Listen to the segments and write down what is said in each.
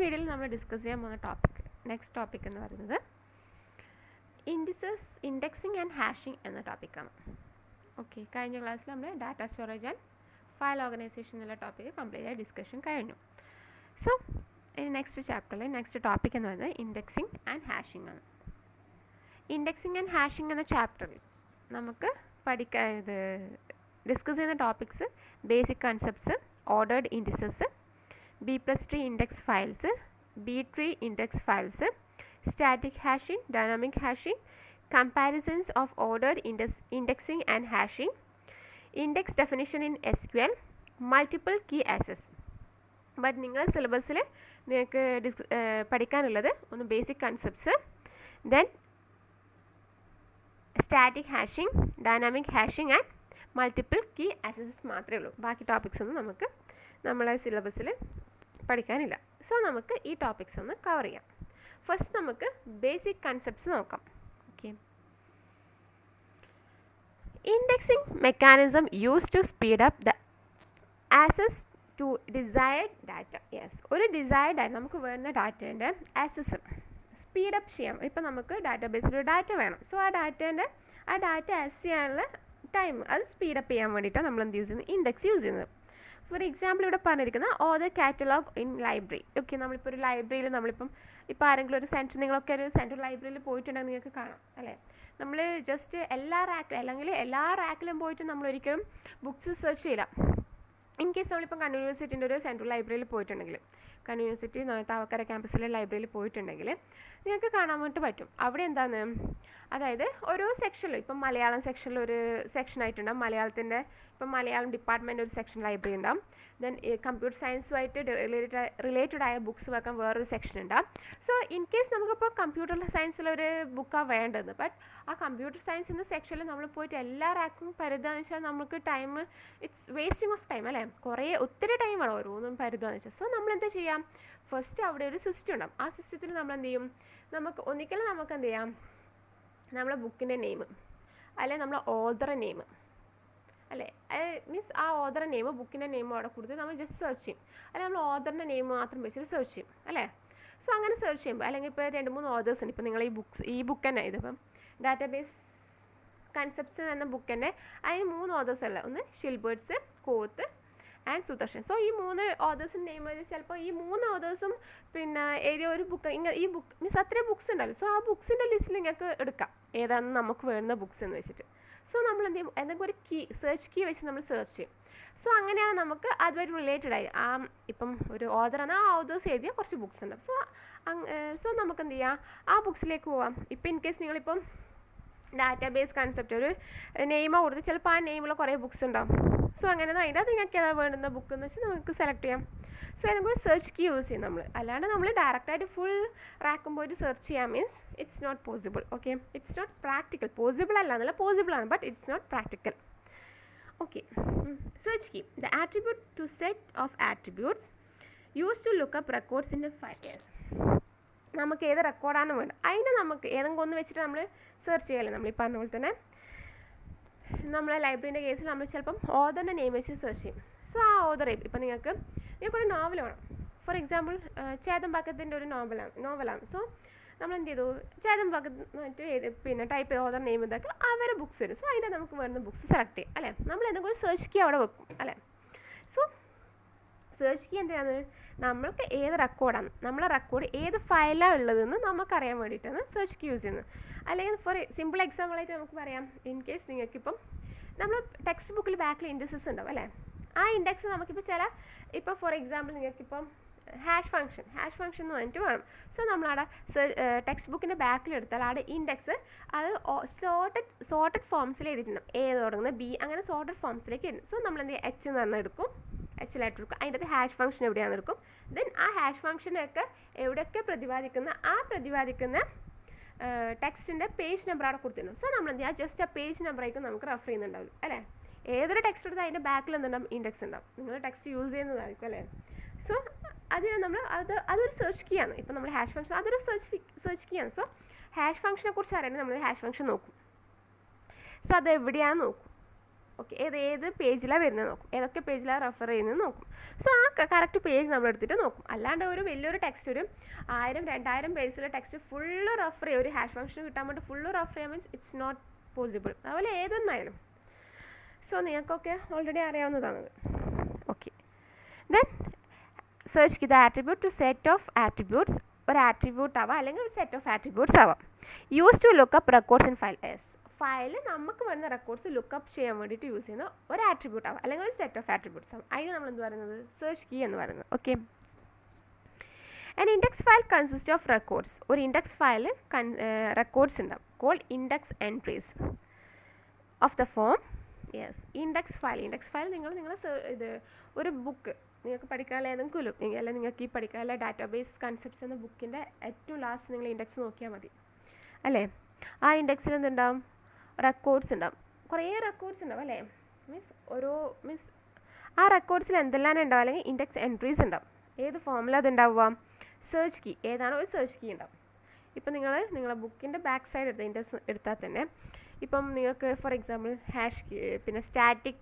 വീഡിയോയിൽ നമ്മൾ ഡിസ്കസ് ചെയ്യാൻ പോകുന്ന നെക്സ്റ്റ് ടോപ്പിക് എന്ന് പറയുന്നത് ഇൻഡെക്സിങ് ആൻഡ് ഹാഷിംഗ് എന്ന ടോപ്പിക്കാണ്. ഓക്കെ, കഴിഞ്ഞ ക്ലാസ്സിൽ നമ്മൾ data storage and file organisation എന്നുള്ള ടോപ്പിക്ക് കംപ്ലീറ്റ് ആയി ഡിസ്കഷൻ കഴിഞ്ഞു. സോ ഇനി നെക്സ്റ്റ് ചാപ്റ്ററിൽ നെക്സ്റ്റ് ടോപ്പിക് എന്ന് പറയുന്നത് ഇൻഡെക്സിങ് ആൻഡ് ഹാഷിംഗ് ആണ്. ഇൻഡെക്സിങ് ആൻഡ് ഹാഷിംഗ് എന്ന ചാപ്റ്ററിൽ നമുക്ക് ഡിസ്കസ് ചെയ്യുന്ന topics basic concepts, ordered indices, B+tree index files, B-tree index files, static hashing, dynamic hashing, comparisons of ordered indexing and hashing, index definition in SQL, multiple key access. But നിങ്ങളുടെ സിലബസിൽ നിങ്ങൾക്ക് പഠിക്കാനുള്ളത് ഒന്ന് basic concepts, then static hashing, dynamic hashing and multiple key accesses മാത്രമേ ഉള്ളൂ. ബാക്കി topics ഒന്നും നമുക്ക് നമ്മളെ സിലബസിൽ പഠിക്കാനില്ല. സോ നമുക്ക് ഈ ടോപ്പിക്സ് ഒന്ന് കവർ ചെയ്യാം. ഫസ്റ്റ് നമുക്ക് ബേസിക് കൺസെപ്റ്റ്സ് നോക്കാം. Okay. Indexing mechanism used to speed up the access to desired data. Yes, ഒരു ഡിസൈർഡ് ആയിട്ട് നമുക്ക് വേണ്ട ഡാറ്റേൻ്റെ ആക്സസ് സ്പീഡപ്പ് ചെയ്യാം. ഇപ്പം നമുക്ക് ഡാറ്റാബേസിൽ ഒരു ഡാറ്റ വേണം. സോ ആ ഡാറ്റ ആക്സസ് ചെയ്യാനുള്ള ടൈം അത് സ്പീഡപ്പ് ചെയ്യാൻ വേണ്ടിയിട്ടാണ് നമ്മൾ എന്ത് യൂസ് ചെയ്യുന്നത്, ഇൻഡെക്സ് യൂസ് ചെയ്യുന്നത്. ഫോർ എക്സാമ്പിൾ ഇവിടെ പറഞ്ഞിരിക്കുന്ന author catalogue in library. Okay, നമ്മളിപ്പോൾ ഒരു ലൈബ്രറിയിൽ ഇപ്പോൾ ആരെങ്കിലും ഒരു നിങ്ങളൊക്കെ ഒരു സെൻട്രൽ ലൈബ്രറിയിൽ പോയിട്ടുണ്ടെങ്കിൽ നിങ്ങൾക്ക് കാണാം അല്ലേ. നമ്മൾ ജസ്റ്റ് എല്ലാ റാക്കിലും പോയിട്ട് നമ്മൾ ഒരിക്കലും ബുക്സ് സെർച്ച് ചെയ്യില്ല. ഇൻ കേസ് നമ്മളിപ്പം കണ്ണൂർ യൂണിവേഴ്സിറ്റിൻ്റെ ഒരു സെൻട്രൽ ലൈബ്രറിയിൽ പോയിട്ടുണ്ടെങ്കിൽ, കണ്ണൂർ യൂണിവേഴ്സിറ്റി താവക്കര ക്യാമ്പസിലെ ലൈബ്രറിയിൽ പോയിട്ടുണ്ടെങ്കിൽ നിങ്ങൾക്ക് കാണാൻ വേണ്ടി പറ്റും. അവിടെ എന്താണ്, അതായത് ഓരോ സെക്ഷനിലും ഇപ്പം മലയാളം സെക്ഷനിൽ ഒരു സെക്ഷനായിട്ടുണ്ടാകും. മലയാളത്തിൻ്റെ ഇപ്പം മലയാളം ഡിപ്പാർട്ട്മെൻറ്റ് ഒരു സെക്ഷൻ ലൈബ്രറി ഉണ്ടാകും. ദെൻ കമ്പ്യൂട്ടർ സയൻസുമായിട്ട് റിലേറ്റഡ് ആയ ബുക്സ് വെക്കാൻ വേറൊരു സെക്ഷൻ ഉണ്ടാകും. സോ ഇൻ കേസ് നമുക്കിപ്പോൾ കമ്പ്യൂട്ടർ സയൻസിലൊരു ബുക്കാണ് വേണ്ടത്, ബട്ട് ആ കമ്പ്യൂട്ടർ സയൻസ് എന്ന സെക്ഷനിൽ നമ്മൾ പോയിട്ട് എല്ലാ റാക്കും പരുതാന്ന് വെച്ചാൽ നമുക്ക് time it's wasting of time അല്ലേ. ഒത്തിരി ടൈമാണ് ഓരോന്നും പരുതാന്ന് വെച്ചാൽ. സോ നമ്മൾ എന്താ ചെയ്യാം, ഫസ്റ്റ് അവിടെ ഒരു സിസ്റ്റം ഉണ്ടാകും. ആ സിസ്റ്റത്തിൽ നമ്മൾ എന്ത് ചെയ്യും, നമുക്ക് എന്ത് ചെയ്യാം, നമ്മളെ ബുക്കിൻ്റെ നെയിം അല്ലെങ്കിൽ നമ്മളെ ഓതർ നെയിം അല്ലേ, മീൻസ് ആ ഓതർ നെയിം ബുക്കിൻ്റെ നെയിം അവിടെ കൊടുത്ത് നമ്മൾ ജസ്റ്റ് സെർച്ച് ചെയ്യും. അല്ലെങ്കിൽ നമ്മൾ ഓതറിൻ്റെ നെയിം മാത്രം വെച്ചിട്ട് സെർച്ച് ചെയ്യും അല്ലേ. സോ അങ്ങനെ സെർച്ച് ചെയ്യുമ്പോൾ അല്ലെങ്കിൽ ഇപ്പോൾ 2-3 ഓതേഴ്സ് ഉണ്ട്. ഇപ്പോൾ നിങ്ങൾ ഈ ബുക്ക് തന്നെ ഇതിപ്പം ഡാറ്റാബേസ് കൺസെപ്റ്റ്സ് എന്ന ബുക്ക് തന്നെ അതിന് 3 ഓതേഴ്സ് അല്ല, ഒന്ന് ഷിൽബേർട്സ്, കോത്ത് ആൻഡ് സുദർശൻ. സോ ഈ 3 ഓതേഴ്സിൻ്റെ നെയിം ചിലപ്പോൾ ഈ 3 ഓതേഴ്സും പിന്നെ എഴുതിയ ഒരു ബുക്ക് ഈ ബുക്ക് മീൻസ് അത്രയും ബുക്സ് ഉണ്ടല്ലോ. സോ ആ ബുക്സിൻ്റെ ലിസ്റ്റിൽ നിങ്ങൾക്ക് എടുക്കാം ഏതാണ് നമുക്ക് വേണ്ട ബുക്സ് എന്ന് വെച്ചിട്ട്. സോ നമ്മൾ എന്ത് ചെയ്യും, എന്തെങ്കിലും ഒരു സെർച്ച് കീ വെച്ച് നമ്മൾ സെർച്ച് ചെയ്യും. സോ അങ്ങനെയാണ് നമുക്ക് അതുമായിട്ട് റിലേറ്റഡ് ആയി ഇപ്പം ഒരു ഓതറാണ്, ആ ഓതേഴ്സ് എഴുതിയ കുറച്ച് ബുക്സ് ഉണ്ടാവും. സോ നമുക്ക് എന്ത് ചെയ്യാം, ആ ബുക്സിലേക്ക് പോവാം. ഇപ്പം ഇൻ കേസ് നിങ്ങളിപ്പം ഡാറ്റാബേസ് കൺസെപ്റ്റ് ഒരു നെയിമോ കൊടുത്ത് ചിലപ്പോൾ ആ നെയിമുള്ള കുറേ ബുക്സ് ഉണ്ടാവും. സോ അങ്ങനെ അതിൻ്റെ അത് നിങ്ങൾക്ക് ഏതാ വേണ്ടുന്ന ബുക്ക് എന്ന് വെച്ചാൽ നമുക്ക് സെലക്ട് ചെയ്യാം. സോ ഏതെങ്കിലും സെർച്ച് കീ യൂസ് ചെയ്യും നമ്മൾ. അല്ലാണ്ട് നമ്മൾ ഡയറക്റ്റായിട്ട് ഫുൾ റാക്കും പോയിട്ട് സെർച്ച് ചെയ്യാം means it's not possible. Okay, it's not practical. Possible അല്ല എന്നല്ല, പോസിബിൾ ആണ്, but it's not practical. Okay, search key the attribute to set of attributes use to look up records in 5 years. നമുക്ക് ഏത് റെക്കോർഡാണ് വേണ്ടത് അതിനെ നമുക്ക് ഏതെങ്കിലും ഒന്ന് വെച്ചിട്ട് നമ്മൾ സെർച്ച് ചെയ്യല്ലേ. നമ്മൾ ഈ പറഞ്ഞ പോലെ തന്നെ നമ്മളെ ലൈബ്രറീൻ്റെ കേസിൽ നമ്മൾ ചിലപ്പം ഓതറിൻ്റെ നെയിം വെച്ച് സെർച്ച് ചെയ്യും. സോ ആ ഓതർ ഇപ്പം നിങ്ങൾക്കൊരു നോവൽ വേണം. ഫോർ എക്സാമ്പിൾ ചേതമ്പാക്കത്തിൻ്റെ ഒരു നോവലാണ്. സോ നമ്മൾ എന്ത് ചെയ്തു, ചേതമ്പാക്കത്ത് പിന്നെ ടൈപ്പ് ചെയ്ത് ഓതർ നെയിം ഇതൊക്കെ അവരെ ബുക്സ് വരും. സോ അതിൻ്റെ നമുക്ക് വേണ്ട ബുക്സ് സെലക്ട് ചെയ്യും അല്ലേ. നമ്മൾ എന്തെങ്കിലും സെർച്ച് കീ അവിടെ വെക്കും അല്ലേ. സോ സെർച്ച് കീ എന്താണ്, നമ്മൾക്ക് ഏത് റെക്കോർഡാണ്, നമ്മളെ റെക്കോർഡ് ഏത് ഫയലാണ് ഉള്ളതെന്ന് നമുക്കറിയാൻ വേണ്ടിയിട്ടാണ് സെർച്ച് കീ യൂസ് ചെയ്യുന്നത്. അല്ലെങ്കിൽ ഫോർ സിമ്പിൾ എക്സാമ്പിളായിട്ട് നമുക്ക് പറയാം, ഇൻ കേസ് നിങ്ങൾക്കിപ്പം നമ്മൾ ടെക്സ്റ്റ് ബുക്കിൽ ബാക്കിൽ ഇൻഡെക്സസ് ഉണ്ടാവും അല്ലേ. ആ ഇൻഡെക്സ് നമുക്കിപ്പോൾ ഇപ്പോൾ ഫോർ എക്സാമ്പിൾ നിങ്ങൾക്കിപ്പം ഹാഷ് ഫംഗ്ഷൻ എന്ന് പറഞ്ഞിട്ട് വേണം. സോ നമ്മളവിടെ ടെക്സ്റ്റ് ബുക്കിൻ്റെ ബാക്കിലെടുത്താൽ അവിടെ ഇൻഡെക്സ് അത് സോർട്ടഡ് ഫോംസിൽ എഴുതിയിട്ടുണ്ടാവും. A തുടങ്ങുന്ന B അങ്ങനെ സോർട്ടഡ് ഫോംസിലേക്ക് വരും. സോ നമ്മൾ എന്ത് ചെയ്യുക, H എന്ന് പറഞ്ഞാൽ എടുക്കും, H-ലായിട്ട് എടുക്കും. അതിൻ്റെ അകത്ത് ഹാഷ് ഫംഗ്ഷൻ എവിടെയാണെന്ന് എടുക്കും. ദെൻ ആ ഹാഷ് ഫംഗ്ഷനൊക്കെ എവിടെയൊക്കെ പ്രതിപാദിക്കുന്ന ടെക്സ്റ്റിൻ്റെ പേജ് നമ്പർ അവിടെ കൊടുത്തിട്ടുണ്ട്. സോ നമ്മൾ എന്ത് ചെയ്യുക, ജസ്റ്റ് ആ പേജ് നമ്പറായിരിക്കും നമുക്ക് റെഫർ ചെയ്യുന്നുണ്ടാവില്ല അല്ലേ. ഏതൊരു ടെക്സ്റ്റ് എടുത്താൽ അതിൻ്റെ ബാക്കിൽ എന്തുണ്ടാവും, ഇൻഡെക്സ് ഉണ്ടാവും. നിങ്ങൾ ടെക്സ്റ്റ് യൂസ് ചെയ്യുന്നതായിരിക്കും അല്ലേ. സോ അതിന് നമ്മൾ അതൊരു സെർച്ച് കീ ആണ്. ഇപ്പം നമ്മൾ ഹാഷ് ഫംഗ്ഷൻ അതൊരു സെർച്ച് കീ ആണ്. സോ ഹാഷ് ഫംഗ്ഷനെ കുറിച്ച് അറിയണമെങ്കിൽ നമ്മൾ ഹാഷ് ഫംഗ്ഷൻ നോക്കും. സോ അത് എവിടെയാണെന്ന് നോക്കും. ഓക്കെ, ഏത് പേജിലാണ് വരുന്നത് നോക്കും, ഏതൊക്കെ പേജിലാണ് റെഫർ ചെയ്യുന്നത് നോക്കും. സോ ആ കറക്റ്റ് പേജ് നമ്മൾ എടുത്തിട്ട് നോക്കും. അല്ലാണ്ട് ഒരു വലിയൊരു ടെക്സ്റ്റ്, ഒരു 1000-2000 പേജിലെ ടെക്സ്റ്റ് ഫുള്ള് റെഫർ ചെയ്യുക, ഒരു ഹാഷ് ഫംഗ്ഷൻ കിട്ടാൻ വേണ്ടി ഫുള്ള് റെഫർ ചെയ്യാൻ മീൻസ് ഇറ്റ്സ് നോട്ട് പോസിബിൾ. അതുപോലെ ഏതൊന്നായാലും. സോ നിങ്ങൾക്കൊക്കെ ഓൾറെഡി അറിയാവുന്നതാണത്. Okay, then search key the attribute to set of attributes. ഒരു ആട്രിബ്യൂട്ട് ആവാം അല്ലെങ്കിൽ ഒരു സെറ്റ് ഓഫ് ആട്രിബ്യൂട്ട്സ് ആവാം. Use to lookup records in file. File നമുക്ക് വരുന്ന റെക്കോർഡ്സ് ലുക്കപ്പ് ചെയ്യാൻ വേണ്ടിയിട്ട് യൂസ് ചെയ്യുന്ന ഒരു ആട്രിബ്യൂട്ട് ആവാം അല്ലെങ്കിൽ ഒരു സെറ്റ് ഓഫ് ആട്രിബ്യൂട്ട്സ് ആവും. അതിന് നമ്മൾ എന്ത് പറയുന്നത്, സെർച്ച് കീ എന്ന് പറയുന്നത്. Okay, an index file consists of records. ഒരു ഇൻഡെക്സ് ഫയൽ റെക്കോർഡ്സ് ഉണ്ടാവും, called index entries of the form. Yes, index file നിങ്ങൾ ഇത് ഒരു ബുക്ക് നിങ്ങൾക്ക് പഠിക്കാനുള്ള ഏതെങ്കിലും അല്ലെങ്കിൽ നിങ്ങൾക്ക് ഈ പഠിക്കാനുള്ള ഡാറ്റാബേസ് കൺസെപ്റ്റ്സ് എന്ന ബുക്കിൻ്റെ ഏറ്റവും ലാസ്റ്റ് നിങ്ങൾ ഇൻഡെക്സ് നോക്കിയാൽ മതി അല്ലേ. ആ ഇൻഡെക്സിൽ എന്തുണ്ടാവും, റെക്കോർഡ്സ് ഉണ്ടാവും, കുറേ റെക്കോർഡ്സ് ഉണ്ടാവും അല്ലേ. മീൻസ് ആ റെക്കോർഡ്സിൽ എന്തെല്ലാം ഉണ്ടാവും, അല്ലെങ്കിൽ ഇൻഡെക്സ് എൻട്രീസ് ഉണ്ടാവും. ഏത് ഫോമിലാണ് അത് ഉണ്ടാവുക, സെർച്ച് കീ, ഏതാണോ ഒരു സെർച്ച് കീ ഉണ്ടാവും. ഇപ്പം നിങ്ങളെ ബുക്കിൻ്റെ ബാക്ക് സൈഡ് ഇൻഡെക്സ് എടുത്താൽ തന്നെ ഇപ്പം നിങ്ങൾക്ക് ഫോർ എക്സാമ്പിൾ ഹാഷ് കീ, പിന്നെ സ്റ്റാറ്റിക്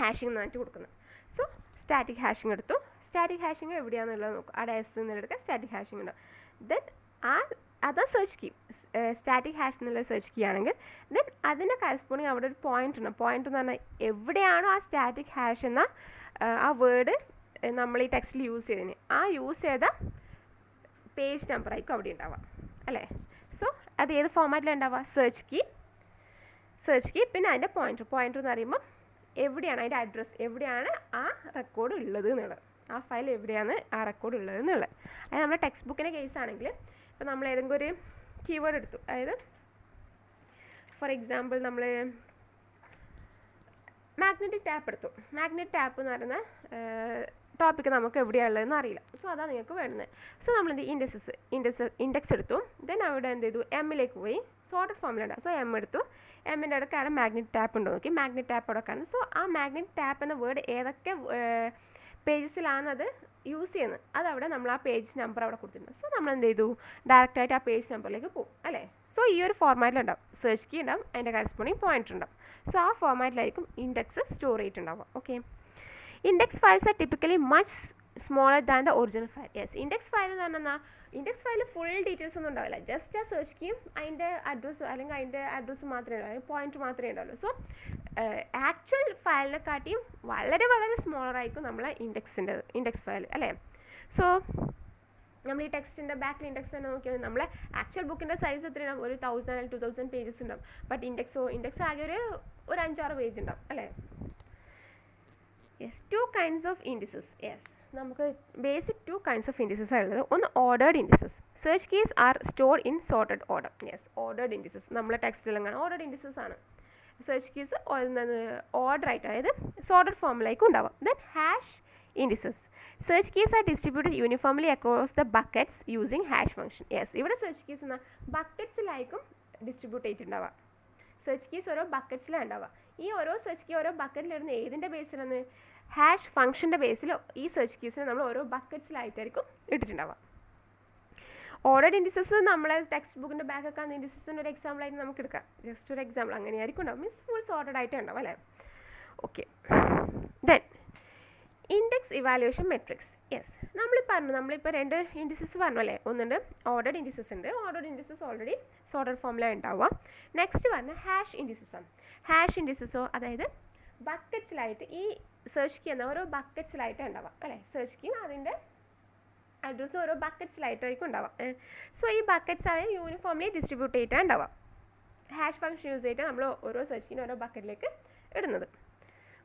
ഹാഷിംഗ് എന്ന് പറഞ്ഞിട്ട് കൊടുക്കുന്നത്. സോ സ്റ്റാറ്റിക് ഹാഷിംഗ് എടുത്തു. സ്റ്റാറ്റിക് ഹാഷിംഗ് എവിടെയാണെന്നുള്ളത് നോക്കും, അവിടെ എസ് എന്നെടുക്കുക, സ്റ്റാറ്റിക് ഹാഷിംഗ് ഉണ്ടാവും. ദെൻ അതാ സെർച്ച് കീ, സ്റ്റാറ്റിക് ഹാഷ് എന്നുള്ള സെർച്ച് കീ ആണെങ്കിൽ ദെൻ അതിൻ്റെ കറസ്പോണ്ടിങ് അവിടെ ഒരു പോയിൻ്റ് ഉണ്ട്. പോയിൻ്റ് എന്ന് പറഞ്ഞാൽ എവിടെയാണോ ആ സ്റ്റാറ്റിക് ഹാഷ് എന്ന ആ വേർഡ് നമ്മൾ ഈ ടെക്സ്റ്റിൽ യൂസ് ചെയ്തതിന് ആ യൂസ് ചെയ്ത പേജ് നമ്പർ ആയിരിക്കും അവിടെ ഉണ്ടാവുക അല്ലേ. സോ അത് ഏത് ഫോമാറ്റിലാണ് ഉണ്ടാവുക, സെർച്ച് കീ പിന്നെ അതിൻ്റെ പോയിൻ്റർ എന്ന് പറയുമ്പോൾ എവിടെയാണ് അതിൻ്റെ അഡ്രസ്സ്, എവിടെയാണ് ആ റെക്കോർഡ് ഉള്ളത് എന്നുള്ളത്, ആ ഫയൽ എവിടെയാണ് ആ റെക്കോർഡ് ഉള്ളത് എന്നുള്ളത്. അത് നമ്മുടെ ടെക്സ്റ്റ് ബുക്കിൻ്റെ കേസ് ആണെങ്കിൽ ഇപ്പോൾ നമ്മൾ ഏതെങ്കിലും ഒരു കീവേഡ് എടുത്തു, അതായത് ഫോർ എക്സാമ്പിൾ നമ്മൾ മാഗ്നറ്റിക് ടാപ്പ് എടുത്തു. മാഗ്നറ്റിക് ടാപ്പ് എന്ന് പറയുന്ന ടോപ്പിക്ക് നമുക്ക് എവിടെയുള്ളതെന്ന് അറിയില്ല. സോ അതാണ് നിങ്ങൾക്ക് വേണ്ടത്. സോ നമ്മൾ ഇൻഡെക്സ് എടുത്തു. ദെൻ അവിടെ എന്ത് ചെയ്തു, എമ്മിലേക്ക് പോയി, സോർട്ടഡ് ഫോമിലുണ്ടാകും. സോ എം എടുത്തു. എമ്മിൻ്റെ അടുക്കാണ് മാഗ്നറ്റിക് ടാപ്പ് ഉണ്ടോ നോക്കി, മാഗ്നറ്റിക് ടാപ്പ് അവിടെ കാണും. സോ ആ മാഗ്നറ്റിക് ടാപ്പ് എന്ന വേർഡ് ഏതൊക്കെ പേജസിലാണ് അത് യൂസ് ചെയ്യുന്നത്, അതവിടെ നമ്മൾ ആ പേജ് നമ്പർ അവിടെ കൊടുത്തിട്ടുണ്ട്. സോ നമ്മൾ എന്ത് ചെയ്തു, ഡയറക്റ്റായിട്ട് ആ പേജ് നമ്പറിലേക്ക് പോകും അല്ലേ. സോ ഈ ഒരു ഫോർമാറ്റിലുണ്ടാവും, സെർച്ച് കീ ഉണ്ടാവും, അതിൻ്റെ കറസ്പോണ്ടിങ് പോയിൻ്റർ ഉണ്ടാവും. സോ ആ ഫോർമാറ്റിലായിരിക്കും ഇൻഡെക്സ് സ്റ്റോർ ചെയ്തിട്ടുണ്ടാവുക. Okay, index files are typically much smaller than the original file. Yes, index file എന്ന് പറഞ്ഞാൽ ഇൻഡെക്സ് ഫയലിൽ ഫുൾ ഡീറ്റെയിൽസ് ഒന്നും ഉണ്ടാവില്ല. ജസ്റ്റ് ആ സെർച്ച് കീയും അതിൻ്റെ അഡ്രസ്സ് അല്ലെങ്കിൽ അതിൻ്റെ അഡ്രസ്സ് മാത്രമേ ഉണ്ടാവുള്ളൂ, പോയിൻ്റ് മാത്രമേ ഉണ്ടാവുള്ളൂ. സോ ആക്ച്വൽ ഫയലിനെക്കാട്ടിയും വളരെ വളരെ സ്മോളർ ആയിരിക്കും നമ്മളെ ഇൻഡെക്സ് ഫയൽ അല്ലേ. സോ നമ്മൾ ഈ ടെക്സ്റ്റിൻ്റെ ബാക്കിൽ ഇൻഡെക്സ് തന്നെ നോക്കിയാൽ നമ്മളെ ആക്ച്വൽ ബുക്കിൻ്റെ സൈസ് എത്രയാണ്, ഒരു 1000 അല്ലെങ്കിൽ 2000 പേജസ് ഉണ്ടാവും. ബട്ട് ഇൻഡെക്സ് ആകെ ഒരു 5-6 പേജ് ഉണ്ടാവും അല്ലേ. Yes, 2 kinds of indices. Yes, നമുക്ക് ബേസിക് 2 kinds of indices ഉള്ളത്. ഒന്ന് ordered indices. Search keys R stored in sorted order. Yes, ordered indices നമ്മളെ ടെക്സ്റ്റിലെങ്ങനെ ഓർഡേർഡ് ഇൻഡിസസ് ആണ്. സെർച്ച് കീസ് ഓർഡർ ആയിട്ട്, അതായത് സോർട്ടഡ് ഫോമിലേക്ക് ഉണ്ടാവാം. Then hash indices. Search keys R distributed uniformly across the buckets using hash function. Yes, ഇവിടെ search keys എന്ന ബക്കറ്റ്സിലായിരിക്കും distribute ചെയ്തിട്ടുണ്ടാവുക. Search keys ഓരോ ബക്കറ്റ്സിലാണ് ഉണ്ടാവുക. ഈ ഓരോ സെർച്ച് കീ ഓരോ ബക്കറ്റിലിടുന്ന ഏതിൻ്റെ ബേസിലാണ്, ഹാഷ് ഫംഗ്ഷൻ്റെ ബേസിൽ ഈ സെർച്ച് കീസിനെ നമ്മൾ ഓരോ ബക്കറ്റ്സിലായിട്ടായിരിക്കും ഇട്ടിട്ടുണ്ടാവുക. ഓർഡേർഡ് ഇൻഡിസസ് നമ്മളെ ടെക്സ്റ്റ് ബുക്കിൻ്റെ ബാക്കൊക്കെ ആണ് ഇൻഡിസസിൻ്റെ ഒരു എക്സാമ്പിൾ ആയിട്ട് നമുക്ക് എടുക്കാം. ജസ്റ്റ് ഒരു എക്സാമ്പിൾ അങ്ങനെയായിരിക്കും ഉണ്ടാവും, മീൻസ് ഫുൾ സോർട്ടഡ് ആയിട്ട് ഉണ്ടാവും അല്ലേ. Okay, then index evaluation matrix. Yes, നമ്മളിപ്പോൾ 2 ഇൻഡിസസ് പറഞ്ഞു അല്ലേ. ഒന്നുണ്ട് ഓർഡേർഡ് ഇൻഡിസസ് ഉണ്ട്. ഓർഡേർഡ് ഇൻഡിസസ് ഓൾറെഡി സോർട്ടഡ് ഫോമിലാണ് ഉണ്ടാവുക. നെക്സ്റ്റ് പറഞ്ഞ ഹാഷ് ഇൻഡിസസ് ആണ്. ഹാഷ് ഇൻഡിസസോ അതായത് ബക്കറ്റ്സിലായിട്ട് ഈ സെർച്ച് കീ എന്ന ഓരോ ബക്കറ്റ്സിലായിട്ട് ഉണ്ടാവാം അല്ലേ. സെർച്ച് കീ അതിൻ്റെ അഡ്രസ്സ് ഓരോ ബക്കറ്റ്സിലായിട്ടായിരിക്കും ഉണ്ടാവാം. സോ ഈ ബക്കറ്റ്സ് അതായത് യൂണിഫോംലി ഡിസ്ട്രിബ്യൂട്ട് ചെയ്തിട്ടാണ് ഉണ്ടാവാം. ഹാഷ് ഫംഗ്ഷൻ യൂസ് ചെയ്തിട്ട് നമ്മൾ ഓരോ സെർച്ച് കീനും ഓരോ ബക്കറ്റിലേക്ക് ഇടുന്നത്.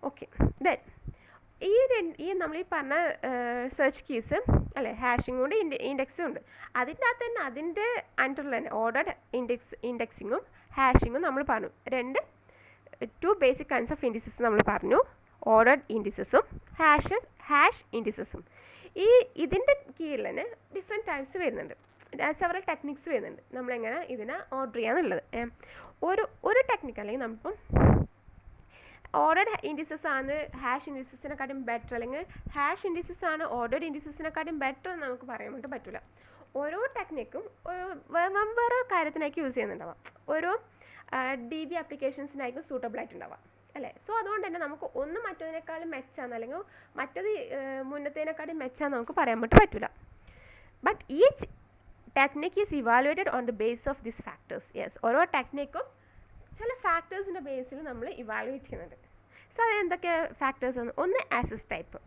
ഓക്കെ, ദെൻ ഈ നമ്മൾ ഈ പറഞ്ഞ സെർച്ച് കീസ് അല്ലേ, ഹാഷിങ്ങും ഉണ്ട്, ഇൻഡെക്സും ഉണ്ട്. അതിൻ്റെ അകത്ത് തന്നെ അതിൻ്റെ അണ്ടറിൽ തന്നെ ഓർഡർഡ് ഇൻഡെക്സിങ്ങും ഹാഷിങ്ങും നമ്മൾ പറഞ്ഞു. 2 ബേസിക് കൈൻഡ്സ് ഓഫ് ഇൻഡിസസ് നമ്മൾ പറഞ്ഞു, ഓർഡർഡ് ഇൻഡിസസും ഹാഷ് ഇൻഡിസസും. ഇതിൻ്റെ കീഴിൽ തന്നെ ഡിഫറെൻറ്റ് ടൈപ്സ് വരുന്നുണ്ട്, സെവറൽ ടെക്നിക്സ് വരുന്നുണ്ട് നമ്മളെങ്ങനെ ഇതിനെ ഓർഡർ ചെയ്യാന്നുള്ളത്. ഒരു ടെക്നിക്ക് അല്ലെങ്കിൽ നമ്മളിപ്പം ഓർഡർഡ് ഇൻഡിസസ് ആണ് ഹാഷ് ഇൻഡിസസിനെക്കാട്ടും ബെറ്റർ, അല്ലെങ്കിൽ ഹാഷ് ഇൻഡിസസ് ആണ് ഓർഡർഡ് ഇൻഡിസസിനെക്കാട്ടും ബെറ്റർ എന്ന് നമുക്ക് പറയാൻ വേണ്ടി പറ്റില്ല. ഓരോ ടെക്നിക്കും വെവ്വേറെ കാര്യത്തിനായിരിക്കും യൂസ് ചെയ്യുന്നുണ്ടാവാം. ഓരോ DB ആപ്ലിക്കേഷൻസിനായിരിക്കും സൂട്ടബിൾ ആയിട്ടുണ്ടാവാം അല്ലേ? സോ അതുകൊണ്ട് തന്നെ നമുക്ക് ഒന്ന് മറ്റതിനേക്കാളും മെച്ചാന്ന് അല്ലെങ്കിൽ മറ്റത് മുന്നത്തേനേക്കാളും മെച്ചാന്ന് നമുക്ക് പറയാൻ പറ്റില്ല. But each technique is evaluated on the base of this factors. Yes, ഓരോ ടെക്നിക്കും ചില ഫാക്ടേഴ്സിൻ്റെ ബേസിൽ നമ്മൾ ഇവാലുവേറ്റ് ചെയ്യുന്നുണ്ട്. സോ അത് എന്തൊക്കെ ഫാക്ടേഴ്സ് ആണ്? ഒന്ന് access type.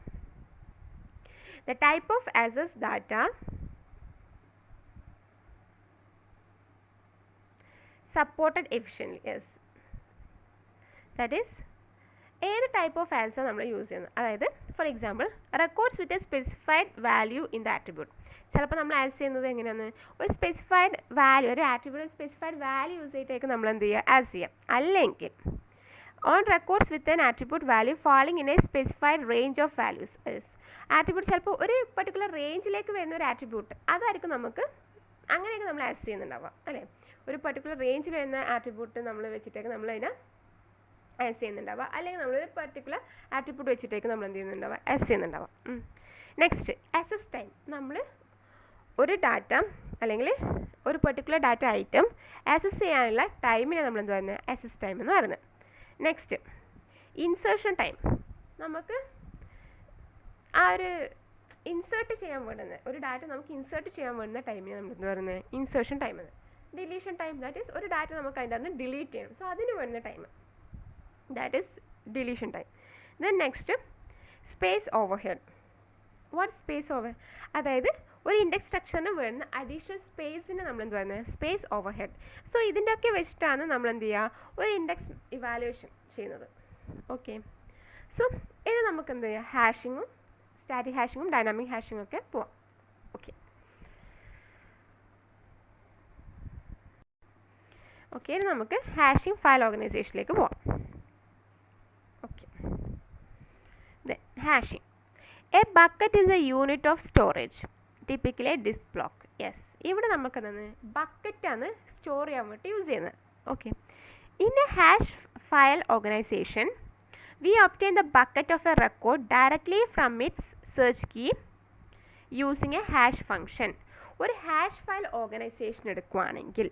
The type of access data supported efficiently. Yes, that is ഏത് ടൈപ്പ് ഓഫ് ആക്സസ് നമ്മൾ യൂസ് ചെയ്യുന്നത്. അതായത് for example records with a specified value in the attribute. ചിലപ്പോൾ നമ്മൾ ആക്സസ് ചെയ്യുന്നത് എങ്ങനെയാണ്? ഒരു സ്പെസിഫൈഡ് വാല്യൂ, ഒരു ആട്രിബ്യൂട്ട് സ്പെസിഫൈഡ് വാല്യൂ യൂസ് ചെയ്തിട്ടേക്ക് നമ്മൾ എന്ത് ചെയ്യുക? ആക്സസ് ചെയ്യാം. അല്ലെങ്കിൽ on records with an attribute value falling in A specified range of values. Attribute ചിലപ്പോൾ ഒരു പർട്ടിക്കുലർ റേഞ്ചിലേക്ക് വരുന്ന ഒരു ആട്രിബ്യൂട്ട്, അതായിരിക്കും നമുക്ക് അങ്ങനെയൊക്കെ നമ്മൾ ആക്സസ് ചെയ്യുന്നുണ്ടാവുക, അല്ലേ? ഒരു പർട്ടിക്കുലർ റേഞ്ചിൽ വരുന്ന ആട്രിബ്യൂട്ട് നമ്മൾ വെച്ചിട്ടേക്ക് നമ്മൾ അതിനെ ആക്സസ് ചെയ്യുന്നുണ്ടാവുക, അല്ലെങ്കിൽ നമ്മളൊരു പർട്ടിക്കുലർ ആട്രിബ്യൂട്ട് വെച്ചിട്ടേക്ക് നമ്മൾ എന്ത് ചെയ്യുന്നുണ്ടാവുക? ആക്സസ് ചെയ്യുന്നുണ്ടാവുക. Next access time. നമ്മൾ ഒരു ഡാറ്റ അല്ലെങ്കിൽ ഒരു പർട്ടിക്കുലർ ഡാറ്റ ഐറ്റം ആക്സസ് ചെയ്യാനുള്ള ടൈമിനെ നമ്മൾ എന്ത് പറയുന്നത്? ആക്സസ് ടൈം എന്ന് പറയുന്നത്. Next insertion time. നമുക്ക് ആ ഒരു ഇൻസേർട്ട് ചെയ്യാൻ വേണ്ടുന്ന ഒരു ഡാറ്റ നമുക്ക് ഇൻസേർട്ട് ചെയ്യാൻ വേണ്ടുന്ന ടൈമിനെ നമ്മൾ എന്ത് പറയുന്നത്? ഇൻസേർഷൻ ടൈം എന്ന്. ഡിലീഷൻ ടൈം, ദാറ്റ് ഈസ് ഒരു ഡാറ്റ നമുക്ക് അതിൻ്റെ അകത്ത് ഡിലീറ്റ് ചെയ്യണം, സോ അതിന് വേണ്ടുന്ന time, that is deletion time. Then next space overhead. What space over? അതായത് ഒരു ഇൻഡെക്സ് സ്ട്രക്ചറിന് വേണ്ടുന്ന അഡീഷണൽ സ്പേസിന് നമ്മൾ എന്ത് പറയുന്നത്? Space overhead. സോ ഇതിൻ്റെയൊക്കെ വെച്ചിട്ടാണ് നമ്മൾ എന്ത് ചെയ്യുക? ഒരു ഇൻഡെക്സ് ഇവാലുവേഷൻ ചെയ്യുന്നത്. ഓക്കെ, സോ ഇനി നമുക്ക് എന്ത് ചെയ്യുക? ഹാഷിങ്ങും സ്റ്റാറ്റിക് ഹാഷിങ്ങും ഡൈനാമിക് ഹാഷിങ്ങും ഒക്കെ പോവാം. ഓക്കെ ഓക്കെ ഇനി നമുക്ക് ഹാഷിംഗ് ഫയൽ ഓർഗനൈസേഷനിലേക്ക് പോവാം. Okay, hashing. A bucket is a unit of storage, typically disk block. Yes, ഇവിടെ നമുക്ക് എന്താണ്? ബക്കറ്റാണ് സ്റ്റോർ ചെയ്യാൻ വേണ്ടി യൂസ് ചെയ്യുന്നത്. Okay, in a hash file organisation we obtain the bucket of a record directly from its search key using a hash function. ഒരു hash file organisation എടുക്കുകയാണെങ്കിൽ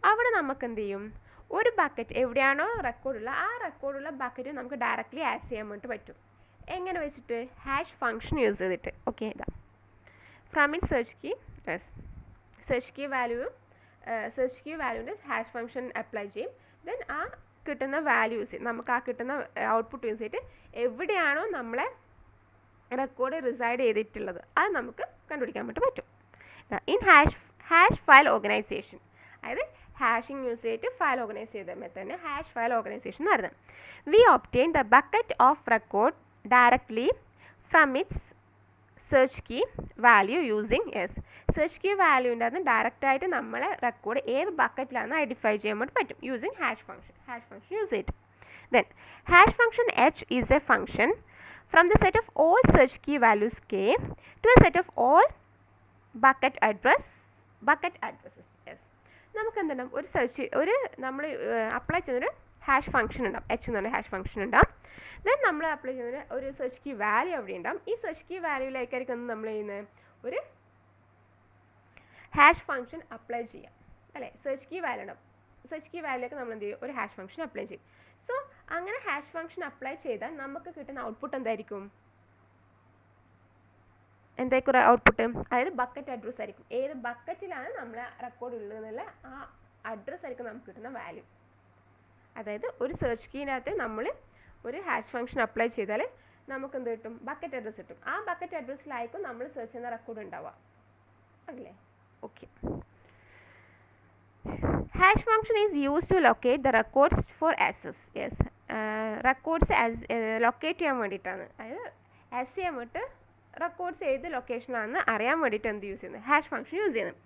അവിടെ നമുക്ക് എന്ത് ചെയ്യും? ഒരു ബക്കറ്റ് എവിടെയാണോ റെക്കോർഡുള്ള ആ റെക്കോർഡുള്ള ബക്കറ്റ് നമുക്ക് ഡയറക്റ്റ്ലി ആക്സസ് ചെയ്യാൻ വേണ്ടി പറ്റും. എങ്ങനെ വെച്ചിട്ട്? ഹാഷ് ഫംഗ്ഷൻ യൂസ് ചെയ്തിട്ട്. ഓക്കെ, ഇതാ from it search key. Yes, search key വാല്യൂവിൻ്റെ ഹാഷ് ഫംഗ്ഷൻ അപ്ലൈ ചെയ്യും. ദെൻ ആ കിട്ടുന്ന വാല്യൂസ് നമുക്ക് ആ കിട്ടുന്ന ഔട്ട്പുട്ട് യൂസ് ചെയ്തിട്ട് എവിടെയാണോ നമ്മളെ റെക്കോർഡ് റിസൈഡ് ചെയ്തിട്ടുള്ളത് അത് നമുക്ക് കണ്ടുപിടിക്കാൻ വേണ്ടി പറ്റും. ഇൻ ഹാഷ് ഫയൽ ഓർഗനൈസേഷൻ, അതായത് ഹാഷിംഗ് യൂസ് ചെയ്തിട്ട് ഫയൽ ഓർഗനൈസ് ചെയ്ത മെത്തേഡിനെ ഹാഷ് ഫയൽ ഓർഗനൈസേഷൻ എന്ന് പറയുന്നത്. We obtain the bucket of record directly from its search key value using. Yes, search key വാല്യൂവിൻ്റെ അത് ഡയറക്റ്റായിട്ട് നമ്മളെ റെക്കോർഡ് ഏത് ബക്കറ്റിലാണെന്ന് ഐഡൻറ്റിഫൈ ചെയ്യാൻ വേണ്ടി പറ്റും യൂസിങ് ഹാഷ് ഫംഗ്ഷൻ യൂസ് ചെയ്തിട്ട്. Then hash function H is a function from the set of all search key values K to a set of all bucket addresses. Yes, നമുക്ക് എന്തുണ്ടാവും? ഒരു നമ്മൾ അപ്ലൈ ചെയ്യുന്നൊരു ഹാഷ് ഫംഗ്ഷൻ ഉണ്ടാവും, H എന്ന് പറഞ്ഞ hash function ഉണ്ടാവും. ദെൻ നമ്മൾ അപ്ലൈ ചെയ്യുന്ന ഒരു സെർച്ച് കീ വാല്യൂ അവിടെ ഉണ്ടാവും. ഈ സെർച്ച് കീ വാല്യൂയിലേക്കായിരിക്കും നമ്മൾ ചെയ്യുന്നത് ഒരു ഹാഷ് ഫംഗ്ഷൻ അപ്ലൈ ചെയ്യാം, അല്ലേ? സെർച്ച് കീ വാല്യൂ ഉണ്ടാവും. സെർച്ച് കീ വാല്യൂലേക്ക് നമ്മൾ എന്ത് ചെയ്യും? ഒരു ഹാഷ് ഫംഗ്ഷൻ അപ്ലൈ ചെയ്യും. സോ അങ്ങനെ ഹാഷ് ഫംഗ്ഷൻ അപ്ലൈ ചെയ്താൽ നമുക്ക് കിട്ടുന്ന ഔട്ട്പുട്ട് എന്തായിരിക്കും? ഔട്ട്പുട്ട് അതായത് ബക്കറ്റ് അഡ്രസ്സ് ആയിരിക്കും. ഏത് ബക്കറ്റിലാണ് നമ്മൾ റെക്കോർഡ് ഉള്ളതെന്നുള്ള ആ അഡ്രസ്സ് ആയിരിക്കും നമുക്ക് കിട്ടുന്ന വാല്യൂ. അതായത് ഒരു സെർച്ച് കീനകത്ത് നമ്മൾ ഒരു ഹാഷ് ഫംഗ്ഷൻ അപ്ലൈ ചെയ്താൽ നമുക്ക് എന്ത് കിട്ടും? ബക്കറ്റ് അഡ്രസ്സ് കിട്ടും. ആ ബക്കറ്റ് അഡ്രസ്സിലായിരിക്കും നമ്മൾ സെർച്ച് ചെയ്യുന്ന റെക്കോർഡ് ഉണ്ടാവുക, അല്ലേ? Okay, hash function is use to locate the records for access. Yes, records locate ചെയ്യാൻ വേണ്ടിയിട്ടാണ്, അതായത് ആക്സസ് ചെയ്യാൻ വേണ്ടിയിട്ട് റെക്കോർഡ്സ് ഏത് ലൊക്കേഷനിലാണെന്ന് അറിയാൻ വേണ്ടിയിട്ട് എന്ത് യൂസ് ചെയ്യുന്നത്? ഹാഷ് ഫംഗ്ഷൻ യൂസ് ചെയ്യുന്നത്.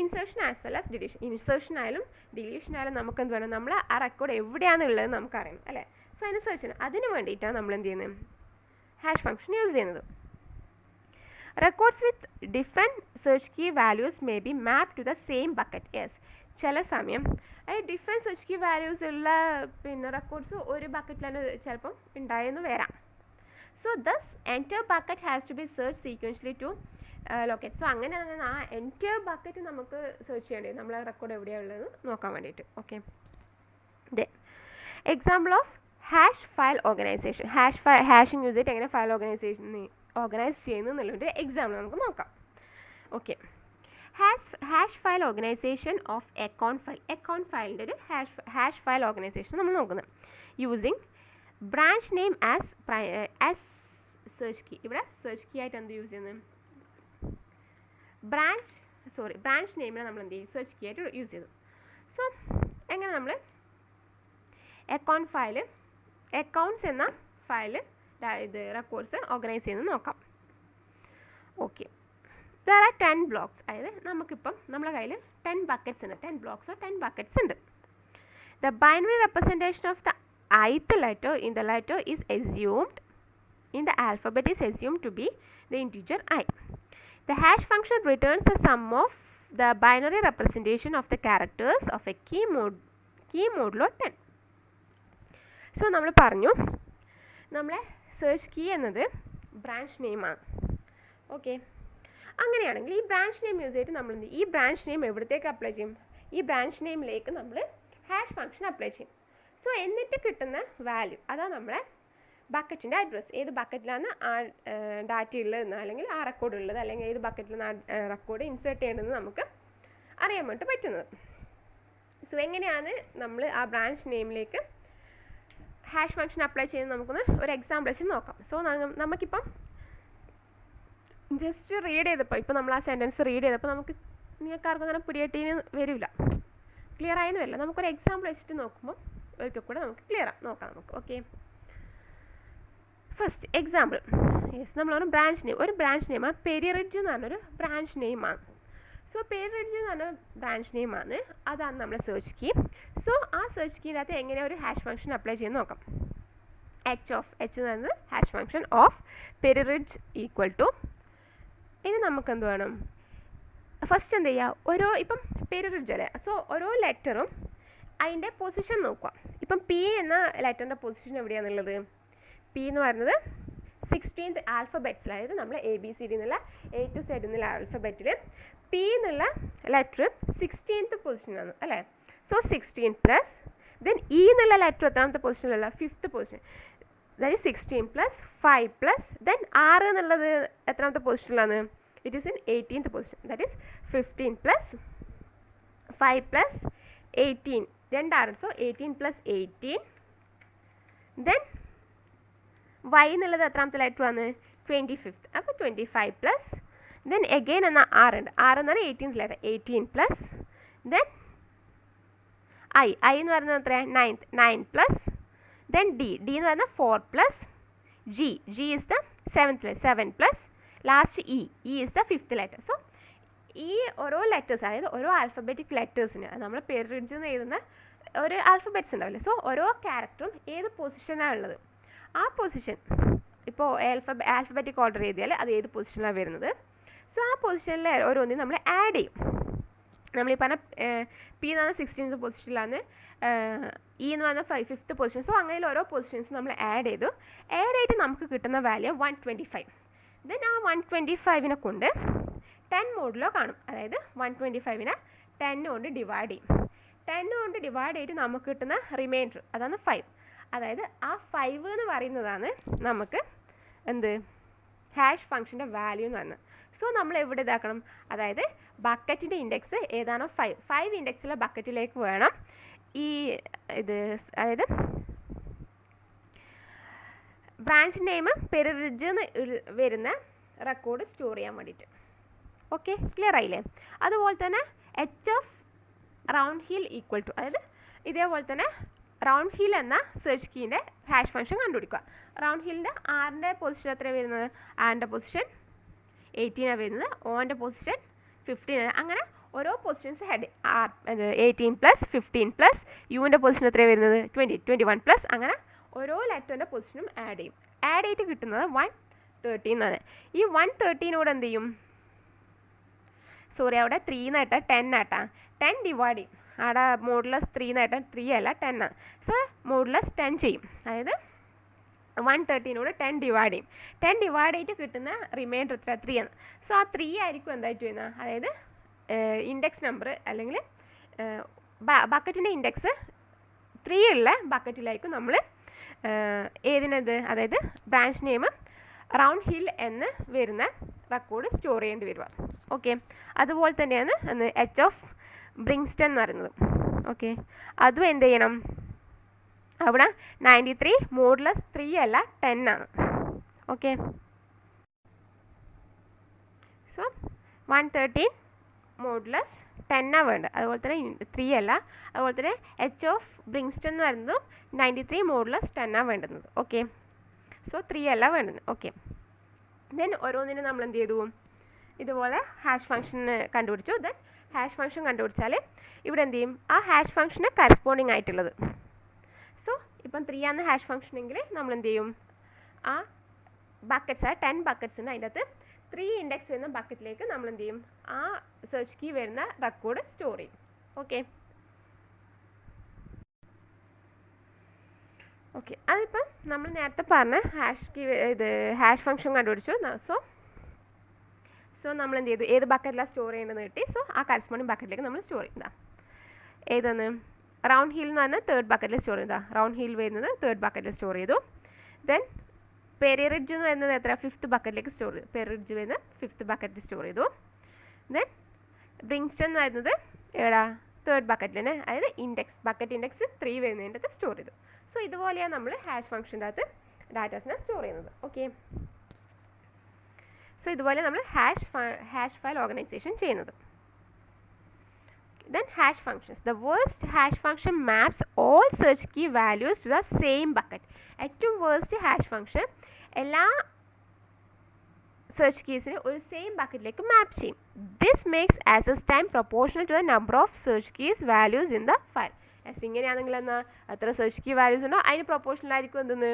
Insertion as well as deletion. Insertion ആയാലും ഡിലീഷൻ ആയാലും നമുക്ക് എന്ത് വേണം? നമ്മൾ ആ റെക്കോർഡ് എവിടെയാണെന്നുള്ളത് നമുക്കറിയണം, അല്ലേ? സോ അതിന് സെർച്ച് ചെയ്യണം. അതിന് വേണ്ടിയിട്ടാണ് നമ്മൾ എന്ത് ചെയ്യുന്നത്? ഹാഷ് ഫംഗ്ഷൻ യൂസ് ചെയ്യുന്നത്. Records with different search key values may be map to the same bucket. Yes, ചില സമയം ഡിഫറെൻറ്റ് സെർച്ച് കീ വാല്യൂസ് ഉള്ള റെക്കോർഡ്സ് ഒരു ബക്കറ്റിലാണ് ചിലപ്പം ഉണ്ടായെന്ന് വരാം. So thus entire bucket has to be search sequentially to locate. So അങ്ങനെ ആ എൻറ്റയർ ബക്കറ്റ് നമുക്ക് സെർച്ച് ചെയ്യേണ്ടി വരും, നമ്മളെ റെക്കോർഡ് എവിടെയാണ് ഉള്ളത് നോക്കാൻ വേണ്ടിയിട്ട്. Okay, example of hash file organisation. Hashing use ചെയ്തിട്ട് എങ്ങനെ ഫയൽ ഓർഗനൈസ് ചെയ്യുന്നു എന്നുള്ളൊരു എക്സാമ്പിൾ നമുക്ക് നോക്കാം. Okay, hash file organisation of account file. Account ഫയലിൻ്റെ ഒരു ഹാഷ് ഫയൽ ഓർഗനൈസേഷൻ നമ്മൾ നോക്കുന്നത് using branch name as search key. ഇവിടെ സെർച്ച് കീ ആയിട്ട് എന്ത് യൂസ് ചെയ്യുന്നത്? ബ്രാഞ്ച് നെയിമിനെ നമ്മൾ എന്ത് ചെയ്യും? സെർച്ച് കീ ആയിട്ട് യൂസ് ചെയ്തു. സോ എങ്ങനെ നമ്മൾ അക്കൗണ്ട്സ് എന്ന ഫയൽ ഇത് റെക്കോർഡ്സ് ഓർഗനൈസ് ചെയ്യുന്നത് നോക്കാം. Okay, there are 10 blocks. അതായത് നമുക്കിപ്പം നമ്മുടെ കയ്യിൽ 10 ബക്കറ്റ്സ് ഉണ്ട്. 10 ബ്ലോക്സോ 10 ബക്കറ്റ്സ് ഉണ്ട്. The binary representation of the ith letter in the letter is assumed in the alphabet is assumed to be the integer I. The hash function returns the sum of the binary representation of the characters of a key modulo 10. So നമ്മൾ പറഞ്ഞു നമ്മളെ search key എന്നത് branch നെയിമാണ്. Okay, അങ്ങനെയാണെങ്കിൽ ഈ branch name use ചെയ്തിട്ട് നമ്മൾ എന്ത്, ഈ ബ്രാഞ്ച് നെയിം എവിടത്തേക്ക് അപ്ലൈ ചെയ്യും? ഈ ബ്രാഞ്ച് നെയിമിലേക്ക് നമ്മൾ ഹാഷ് ഫംഗ്ഷൻ അപ്ലൈ ചെയ്യും. സോ എന്നിട്ട് കിട്ടുന്ന വാല്യൂ അതാണ് നമ്മുടെ ബക്കറ്റിൻ്റെ അഡ്രസ്സ്. ഏത് ബക്കറ്റിലാണ് ആ ഡാറ്റ ഉള്ളതെന്ന്, അല്ലെങ്കിൽ ആ റെക്കോർഡ് ഉള്ളത്, അല്ലെങ്കിൽ ഏത് ബക്കറ്റിലാണ് ആ റെക്കോർഡ് ഇൻസേർട്ട് ചെയ്യേണ്ടതെന്ന് നമുക്ക് അറിയാൻ വേണ്ടി പറ്റുന്നത്. സോ എങ്ങനെയാണ് നമ്മൾ ആ ബ്രാഞ്ച് നെയിമിലേക്ക് ഹാഷ് ഫംഗ്ഷൻ അപ്ലൈ ചെയ്യുന്നത് നമുക്കൊന്ന് ഒരു എക്സാമ്പിൾസ് നോക്കാം. സോ നമുക്കിപ്പം ജസ്റ്റ് റീഡ് ചെയ്തപ്പോൾ, ഇപ്പോൾ നമ്മൾ ആ സെൻറ്റൻസ് റീഡ് ചെയ്തപ്പോൾ നമുക്ക് നിങ്ങൾക്കാർക്കും അങ്ങനെ പിടികെട്ടീന്ന് വരില്ല, ക്ലിയർ ആയെന്ന് വരില്ല. നമുക്കൊരു എക്സാമ്പിൾ വെച്ചിട്ട് നോക്കുമ്പോൾ ഒരിക്കൽ കൂടെ നമുക്ക് ക്ലിയർ നോക്കാം നമുക്ക്. Okay, first example. യെസ്, നമ്മളൊരു ബ്രാഞ്ച് നെയിമാണ് പെരിറിഡ്ജ് എന്ന് പറഞ്ഞൊരു ബ്രാഞ്ച് നെയിമാണ്. സോ പെരിറിഡ്ജ് എന്ന് പറഞ്ഞ ബ്രാഞ്ച് നെയിമാണ്, അതാണ് നമ്മുടെ സെർച്ച് കീ. സോ ആ സെർച്ച് കീയിനകത്ത് എങ്ങനെ ഒരു ഹാഷ് ഫംഗ്ഷൻ അപ്ലൈ ചെയ്യുന്ന നോക്കാം. എച്ച് എന്ന് പറയുന്നത് ഹാഷ് ഫംഗ്ഷൻ ഓഫ് പെരിറിഡ്ജ് ഈക്വൽ ടു, ഇനി നമുക്ക് എന്ത് വേണം? ഫസ്റ്റ് എന്ത് ചെയ്യുക, ഇപ്പം പെരിറിഡ്ജ് അല്ലേ, സോ ഓരോ ലെറ്ററും അതിൻ്റെ പൊസിഷൻ നോക്കുക. ഇപ്പം പി എന്ന ലെറ്ററിൻ്റെ പൊസിഷൻ എവിടെയാണെന്നുള്ളത്? പി എന്ന് പറയുന്നത് 16th ആൽഫബറ്റ്സിൽ, അതായത് നമ്മൾ ABCD എന്നുള്ള A to Z എന്നുള്ള ആൽഫബറ്റിൽ പി എന്നുള്ള ലെറ്റർ 16th പൊസിഷനാണ് അല്ലേ. സോ 16 പ്ലസ് ദെൻ ഇ എന്നുള്ള ലെറ്റർ എത്രാമത്തെ പൊസിഷനിലുള്ള? 5th position. That is 16 plus 5 plus then R എന്നുള്ളത് എത്രാമത്തെ പൊസിഷനിലാണ്? It is in 18th position. That is 15 plus 5 plus 18, 2 so 18 plus 18. Then Y എന്നുള്ളത് എത്രാമത്തെ ലെറ്റർ ആണ്? 25th. അപ്പോൾ 25 പ്ലസ് ദെൻ എഗെയിൻ എന്നാൽ ആറുണ്ട്. ആറ് എന്ന് പറഞ്ഞാൽ 18th letter, 18 plus then I എന്ന് പറയുന്നത് എത്ര? 9 പ്ലസ് ദെൻ ഡി എന്ന് പറഞ്ഞാൽ 4 plus G is the 7 plus last E is the 5th letter. So ഈ ഓരോ ലെറ്റേഴ്സ്, അതായത് ഓരോ ആൽഫബറ്റിക് ലെറ്റേഴ്സിന് നമ്മൾ പെരിറിഡ്ജ് എന്ന് എഴുതുന്ന ഒരു ആൽഫബറ്റ്സ് ഉണ്ടാവില്ലേ, സോ ഓരോ ക്യാരക്ടറും ഏത് പൊസിഷനാണ് ഉള്ളത്, ആ പൊസിഷൻ ഇപ്പോൾ ആൽഫബറ്റിക് ഓർഡർ എഴുതിയാൽ അത് ഏത് പൊസിഷനിലാണ് വരുന്നത്. സോ ആ പൊസിഷനിൽ ഓരോന്നും നമ്മൾ ആഡ് ചെയ്യും. നമ്മളീ പറഞ്ഞ പി എന്ന് പറഞ്ഞാൽ 16th പൊസിഷനിലാണ്, ഇ എന്ന് പറഞ്ഞാൽ 5th പൊസിഷൻ. സോ അങ്ങനെ ഓരോ പൊസിഷൻസ് നമ്മൾ ആഡ് ചെയ്തിട്ട് നമുക്ക് കിട്ടുന്ന വാല്യൂ 125. ദെൻ ആ 125നെ കൊണ്ട് 10 മോഡിലോ കാണും. അതായത് 125നെ 10 കൊണ്ട് ഡിവൈഡ് ചെയ്യും. 10 കൊണ്ട് ഡിവൈഡ് ചെയ്തിട്ട് നമുക്ക് കിട്ടുന്ന റിമൈൻഡർ അതാണ് 5. അതായത് ആ 5 എന്ന് പറയുന്നതാണ് നമുക്ക് എന്ത് ഹാഷ് ഫംഗ്ഷൻ്റെ വാല്യൂ എന്ന് പറയുന്നത്. സോ നമ്മൾ എവിടെ ഇതാക്കണം? അതായത് ബക്കറ്റിൻ്റെ ഇൻഡെക്സ് ഏതാണോ 5 ഇൻഡെക്സിലെ ബക്കറ്റിലേക്ക് വേണം ഈ ഇത്, അതായത് ബ്രാഞ്ച് നെയിം പെരിറിഡ്ജ് എന്ന് വരുന്ന റെക്കോർഡ് സ്റ്റോർ ചെയ്യാൻ വേണ്ടിയിട്ട്. ഓക്കെ, ക്ലിയർ ആയില്ലേ? അതുപോലെ തന്നെ H of round hill equal to, അതായത് ഇതേപോലെ തന്നെ റൗണ്ട് ഹിൽ എന്ന സെർച്ച് കീൻ്റെ ഹാഷ് ഫംഗ്ഷൻ കണ്ടുപിടിക്കുക. റൗണ്ട് ഹില്ലിൻ്റെ ആറിൻ്റെ പൊസിഷൻ എത്രയാണ് വരുന്നത്? ആറിൻ്റെ പൊസിഷൻ 18 വരുന്നത്, ഓൻ്റെ പൊസിഷൻ 15. അങ്ങനെ ഓരോ പൊസിഷൻസ് ഹെഡ് 18 പ്ലസ് 15 പ്ലസ് യുവിൻ്റെ പൊസിഷൻ എത്രയാണ് വരുന്നത്? 21 പ്ലസ്, അങ്ങനെ ഓരോ ലെറ്ററിൻ്റെ പൊസിഷനും ആഡ് ചെയ്യും. ആഡ് ചെയ്തിട്ട് കിട്ടുന്നത് 113 എന്നാണ്. ഈ 113നോട് എന്ത് ചെയ്യും? സോറി, അവിടെ 3 എന്നായിട്ടാ 10 ആട്ടാ 10 ഡിവൈഡ് ചെയ്യും. അവിടെ മോഡുലസ് 3 എന്നായിട്ടാ 3 അല്ല 10 ആണ്. സോ മോഡുലസ് 10 ചെയ്യും. അതായത് 113നോട് 10 ഡിവൈഡ് ചെയ്യും. 10 ഡിവൈഡ് ചെയ്തിട്ട് കിട്ടുന്ന റിമൈൻഡർ എത്ര? 3 ആണ്. സോ ആ 3 ആയിരിക്കും എന്തായിട്ട് വരുന്നത്? അതായത് ഇൻഡെക്സ് നമ്പർ, അല്ലെങ്കിൽ ബക്കറ്റിൻ്റെ ഇൻഡെക്സ് 3 ഉള്ള ബക്കറ്റിലായിരിക്കും നമ്മൾ ഏതിനത്, അതായത് ബ്രാഞ്ച് നെയിം റൗണ്ട് ഹിൽ എന്ന് വരുന്ന റെക്കോർഡ് സ്റ്റോർ ചെയ്യേണ്ടി വരിക. ഓക്കെ, അതുപോലെ തന്നെയാണ് എച്ച് ഓഫ് ബ്രിങ്സ്റ്റൺ എന്ന് പറയുന്നത്. ഓക്കെ, അതും എന്ത് ചെയ്യണം, അവിടെ 93 മോഡുലസ് 3 അല്ല 10 ആണ്. ഓക്കെ, സോ 113 മോഡുലസ് 10 ആണ് വേണ്ടത്. അതുപോലെ തന്നെ 3 അല്ല. അതുപോലെ തന്നെ എച്ച് ഓഫ് ബ്രിങ്സ്റ്റൺ എന്ന് പറയുന്നതും 93 മോഡുലസ് 10 ആണ് വേണ്ടുന്നത്. ഓക്കെ, സോ 3 അല്ല വേണ്ടത്. ഓക്കെ, ദെൻ ഓരോന്നിനും നമ്മൾ എന്ത് ചെയ്തു, ഇതുപോലെ ഹാഷ് ഫംഗ്ഷൻ കണ്ടുപിടിച്ചു. ദെൻ ഹാഷ് ഫംഗ്ഷൻ കണ്ടുപിടിച്ചാൽ ഇവിടെ എന്ത് ചെയ്യും, ആ ഹാഷ് ഫംഗ്ഷന് കറസ്പോണ്ടിങ് ആയിട്ടുള്ളത്. സോ ഇപ്പം 3 ആണ് ഹാഷ് ഫംഗ്ഷൻ എങ്കിൽ നമ്മൾ എന്ത് ചെയ്യും, ആ ബക്കറ്റ്സ് 10 ബക്കറ്റ്സിന് അതിൻ്റെ അകത്ത് 3 ഇൻഡെക്സ് വരുന്ന ബക്കറ്റിലേക്ക് നമ്മൾ എന്ത് ചെയ്യും, ആ സെർച്ച് കീ വരുന്ന റെക്കോർഡ് സ്റ്റോർ ചെയ്യും. ഓക്കെ, ഓക്കെ, അതിപ്പം നമ്മൾ നേരത്തെ പറഞ്ഞ ഹാഷ് ഫംഗ്ഷൻ കണ്ടുപിടിച്ചു. സോ നമ്മൾ എന്ത് ചെയ്തു, ഏത് ബക്കറ്റിലാണ് സ്റ്റോർ ചെയ്യേണ്ടതെന്ന് കിട്ടി. സോ ആ കറസ്പോണ്ടിങ് ബക്കറ്റിലേക്ക് നമ്മൾ സ്റ്റോർ ചെയ്യുന്നതാ. ഏതെന്ന് റൗണ്ട് ഹിൽ എന്ന് പറഞ്ഞാൽ തേർഡ് ബക്കറ്റിൽ സ്റ്റോർ ചെയ്താൽ റൗണ്ട് ഹിൽ വരുന്നത് തേർഡ് ബക്കറ്റിൽ സ്റ്റോർ ചെയ്തു. ദെൻ പെരി റിഡ്ജ് എന്ന് വരുന്നത് എത്ര, 5th ബക്കറ്റിലേക്ക് സ്റ്റോർ ചെയ്തു. പെരി റിഡ്ജ് വരുന്നത് 5th ബക്കറ്റിൽ സ്റ്റോർ ചെയ്തു. ദെൻ ബ്രിങ്സ്റ്റൺ എന്ന് പറയുന്നത് എടാ തേർഡ് ബക്കറ്റിൽ തന്നെ, അതായത് ബക്കറ്റ് ഇൻഡെക്സ് 3 വരുന്നതിൻ്റെ അകത്ത് സ്റ്റോർ ചെയ്തു. സോ ഇതുപോലെയാണ് നമ്മൾ ഹാഷ് ഫംഗ്ഷൻ്റെ അകത്ത് ഡാറ്റാസിനെ സ്റ്റോർ ചെയ്യുന്നത്. ഓക്കെ, സോ ഇതുപോലെ നമ്മൾ ഹാഷ് ഫയൽ ഓർഗനൈസേഷൻ ചെയ്യുന്നത്. Then hash functions. The worst hash function maps all search key values to the same bucket. ഏറ്റവും വേഴ്സ്റ്റ് ഹാഷ് ഫംഗ്ഷൻ എല്ലാ സെർച്ച് കീസിനെ ഒരു സെയിം ബക്കറ്റിലേക്ക് മാപ്പ് ചെയ്യും. This makes access time proportional to the number of search keys values in the file. ഇങ്ങനെയാണെങ്കിൽ എന്നാൽ എത്ര search key values ഉണ്ടോ അതിന് പ്രൊപ്പോർഷണൽ ആയിരിക്കും എന്തെന്ന്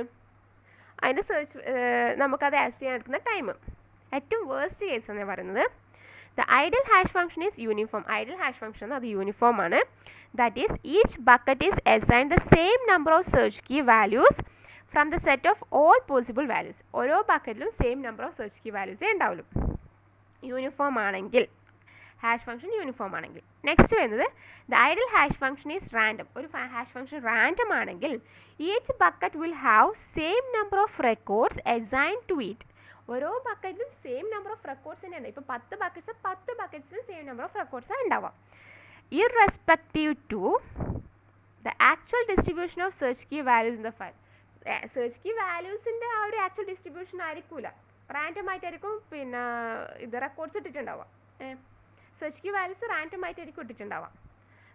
അതിൻ്റെ നമുക്കത് ആക്സസ് ചെയ്യാൻ എടുക്കുന്ന ടൈം. ഏറ്റവും വേഴ്സ്റ്റ് കേസ് എന്നാണ് പറയുന്നത്. The ideal hash function is uniform. Ideal hash function അത് യൂണിഫോം ആണ്. That is, each bucket is assigned the same number of search key values from the set of all possible values. ഓരോ ബക്കറ്റിലും same number of search key വാല്യൂസേ ഉണ്ടാവുള്ളൂ uniform ആണെങ്കിൽ, hash function uniform ആണെങ്കിൽ. Next വരുന്നത് the ideal hash function is random. ഒരു hash function random ആണെങ്കിൽ each bucket will have same number of records assigned to it. ഓരോ ബക്കറ്റിലും സെയിം നമ്പർ ഓഫ് റെക്കോർഡ്സ് തന്നെയാണ്. ഇപ്പോൾ 10 ബക്കറ്റ്സിലും സെയിം നമ്പർ ഓഫ് റെക്കോർഡ്സാണ് ഉണ്ടാവുക. Irrespective to the actual distribution of search key values in the file. Search key വാല്യൂസിൻ്റെ ആ ഒരു ആക്ച്വൽ ഡിസ്ട്രിബ്യൂഷൻ ആയിരിക്കില്ല, റാൻഡം ആയിട്ടായിരിക്കും പിന്നെ ഇത് റെക്കോർഡ്സ് ഇട്ടിട്ടുണ്ടാവുക. സെർച്ച് കീ വാല്യൂസ് റാൻഡം ആയിട്ടായിരിക്കും ഇട്ടിട്ടുണ്ടാവുക.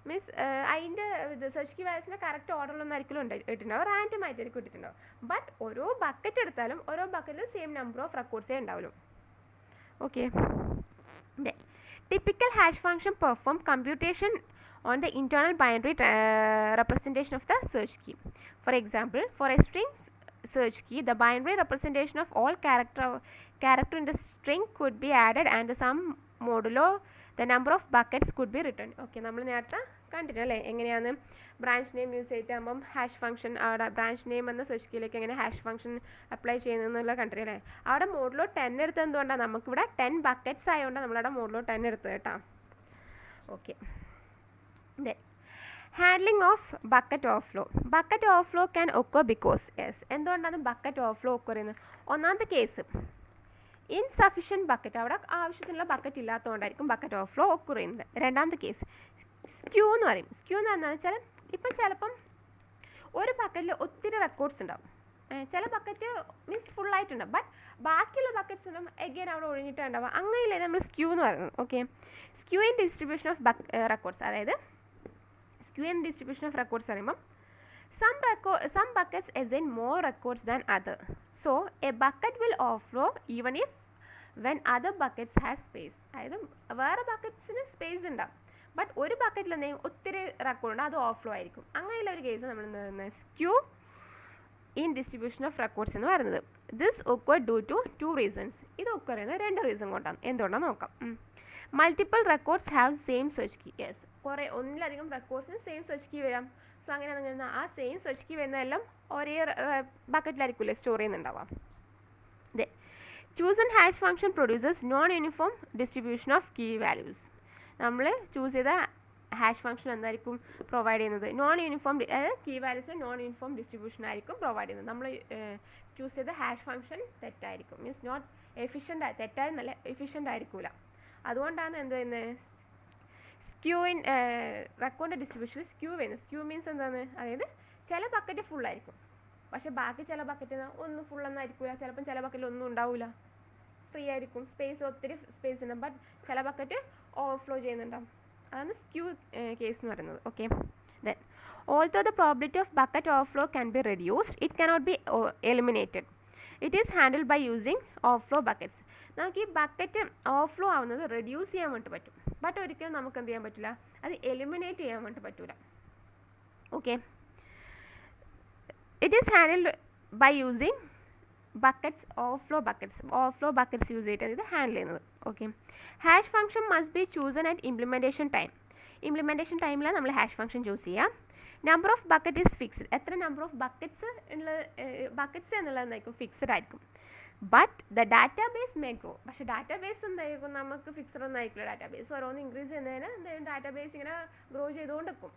മീൻസ് അതിൻ്റെ സെർച്ച് കീ വാല്യൂസിൻ്റെ കറക്റ്റ് ഓർഡറിലൊന്നും ആയിരിക്കും ഇട്ടിട്ടുണ്ടാവുക, റാൻഡം ആയിട്ടായിരിക്കും ഇട്ടിട്ടുണ്ടാവും. ബട്ട് ഓരോ ബക്കറ്റ് എടുത്താലും ഓരോ ബക്കറ്റിലും സെയിം നമ്പർ ഓഫ് റെക്കോർഡ്സേ ഉണ്ടാവുള്ളൂ. Okay, typical hash function perform computation on the internal binary representation of the search key. For example, for a string search key, the binary representation of all character in the string could be added and some modulo the number of buckets could be written. Okay, നമ്മൾ നേരത്തെ കണ്ടിട്ടല്ലേ എങ്ങനെയാണ് branch name use ചെയ്തിട്ടാകുമ്പം hash function അവിടെ branch name എന്ന search കീയിലേക്ക് എങ്ങനെ hash function apply ചെയ്യുന്നതെന്നുള്ള കണ്ടിട്ടല്ലേ. അവിടെ മോഡുലോ 10 എടുത്തത് എന്തുകൊണ്ടാണ്, നമുക്കിവിടെ 10 ബക്കറ്റ്സ് ആയതുകൊണ്ടാണ് നമ്മളവിടെ മോഡുലോ 10 എടുത്തത് കേട്ടോ. Okay, handling of bucket overflow. Bucket overflow can occur because എന്തുകൊണ്ടാണ് ബക്കറ്റ് ഓവർഫ്ലോ ഒക്കർ ചെയ്യുന്നത്? ഒന്നാമത്തെ കേസ് ഇൻസഫിഷ്യൻറ്റ് ബക്കറ്റ്, അവിടെ ആവശ്യത്തിനുള്ള ബക്കറ്റ് ഇല്ലാത്തതുകൊണ്ടായിരിക്കും ബക്കറ്റ് ഓവർഫ്ലോ ഒക്കർ ചെയ്യുന്നത്. രണ്ടാമത്തെ കേസ് സ്ക്യൂ എന്ന് പറയും. സ്ക്യൂ എന്ന് പറഞ്ഞാൽ വെച്ചാൽ ഇപ്പം ചിലപ്പം ഒരു ബക്കറ്റിൽ ഒത്തിരി റെക്കോർഡ്സ് ഉണ്ടാവും, ചില ബക്കറ്റ് മീൻസ് ഫുള്ളായിട്ടുണ്ട്, ബട്ട് ബാക്കിയുള്ള ബക്കറ്റ്സ് ഒന്നും എഗെയിൻ അവിടെ ഒഴിഞ്ഞിട്ടുണ്ടാവുക. അങ്ങനെയല്ലേ നമ്മൾ സ്ക്യൂ എന്ന് പറയുന്നത്. Okay, skew in distribution of records, അതായത് skew in distribution of records പറയുമ്പം some buckets assign more records than other, so a bucket will overflow even if when other buckets has space. അതായത് വേറെ ബക്കറ്റ്സിന് space ഉണ്ടാവും, but ഒരു ബക്കറ്റിൽ എന്തെങ്കിലും ഒത്തിരി record ഉണ്ട്, അത് ഓവർഫ്ലോ ആയിരിക്കും. അങ്ങനെയുള്ള ഒരു കേസ് നമ്മൾ എന്താ പറയുന്നത്, skew in distribution of records എന്ന് പറയുന്നത്. This occur due to 2 reasons. ഇത് ഒക്കർ ചെയ്യുന്നത് 2 റീസൺ കൊണ്ടാണ്. എന്തുകൊണ്ടാണ് നോക്കാം. Multiple records have same search key. Yes, കുറേ ഒന്നിലധികം റെക്കോർഡ്സിന് സെയിം സെർച്ച് കീ വരാം. സോ അങ്ങനെയാണെങ്കിൽ ആ സെയിം സെർച്ച് കീ വരുന്നതെല്ലാം ഒരേ ബക്കറ്റിലായിരിക്കില്ലേ സ്റ്റോർ ചെയ്യുന്നുണ്ടാവാം. Chosen hash function producers non uniform distribution of key values. നമ്മൾ ചൂസ് ചെയ്ത ഹാഷ് ഫംഗ്ഷൻ എന്തായിരിക്കും പ്രൊവൈഡ് ചെയ്യുന്നത്? നോൺ യൂണിഫോം, അതായത് key values non uniform distribution ആയിരിക്കും പ്രൊവൈഡ് ചെയ്യുന്നത്. നമ്മൾ ചൂസ് ചെയ്ത ഹാഷ് ഫംഗ്ഷൻ തെറ്റായിരിക്കും, മീൻസ് നോട്ട് എഫിഷ്യൻ്റ്, തെറ്റായി നല്ല എഫിഷ്യൻ്റ് ആയിരിക്കില്ല. അതുകൊണ്ടാണ് എന്ത് ചെയ്യുന്നത്, സ്ക്യൂ ഇൻ റെക്കോർഡ് ഡിസ്ട്രിബ്യൂഷനിൽ സ്ക്യൂ വരുന്നത്. സ്ക്യൂ മീൻസ് എന്താണ്, അതായത് ചില ബക്കറ്റ് ഫുള്ളായിരിക്കും, പക്ഷേ ബാക്കി ചില ബക്കറ്റ് ഒന്നും ഫുള്ളൊന്നും ആയിരിക്കില്ല. ചിലപ്പം ചില ബക്കറ്റിൽ ഒന്നും ഉണ്ടാവില്ല, ഫ്രീ ആയിരിക്കും, സ്പേസ് ഒത്തിരി സ്പേസ് ഉണ്ട്, ബട്ട് ചില ബക്കറ്റ് ഓവർഫ്ലോ ചെയ്യുന്നുണ്ടാവും. അതാണ് സ്ക്യൂ കേസ് എന്ന് പറയുന്നത്. Okay, then although the probability of bucket overflow can be reduced, it cannot be eliminated. It is handled by using overflow buckets. നമുക്ക് ഈ ബക്കറ്റ് ഓവർഫ്ലോ ആവുന്നത് റെഡ്യൂസ് ചെയ്യാൻ വേണ്ടി പറ്റും, ബട്ട് ഒരിക്കലും നമുക്ക് എന്ത് ചെയ്യാൻ പറ്റില്ല, അത് എലിമിനേറ്റ് ചെയ്യാൻ വേണ്ടി പറ്റില്ല. Okay, it is handled by using buckets, overflow buckets use ചെയ്തിട്ട് ഇത് ഹാൻഡിൽ ചെയ്യുന്നത്. Okay, hash function must be chosen at implementation ടൈമിലാണ് നമ്മൾ ഹാഷ് ഫംഗ്ഷൻ ചൂസ് ചെയ്യുക. Number of bucket is fixed, എത്ര നമ്പർ ഓഫ് ബക്കറ്റ്സ് എന്നുള്ളതായിരിക്കും ഫിക്സ്ഡ് ആയിരിക്കും. But the database may grow, പക്ഷേ ഡാറ്റാബേസ് എന്തായിരിക്കും, നമുക്ക് ഫിക്സ്ഡ് ഒന്നും ആയിരിക്കില്ല. ഡാറ്റാബേസ് ഓരോന്ന് ഇൻക്രീസ് ചെയ്യുന്നതിന് എന്തായാലും ഡാറ്റാബേസ് ഇങ്ങനെ ഗ്രോ ചെയ്തുകൊണ്ട് നിൽക്കും.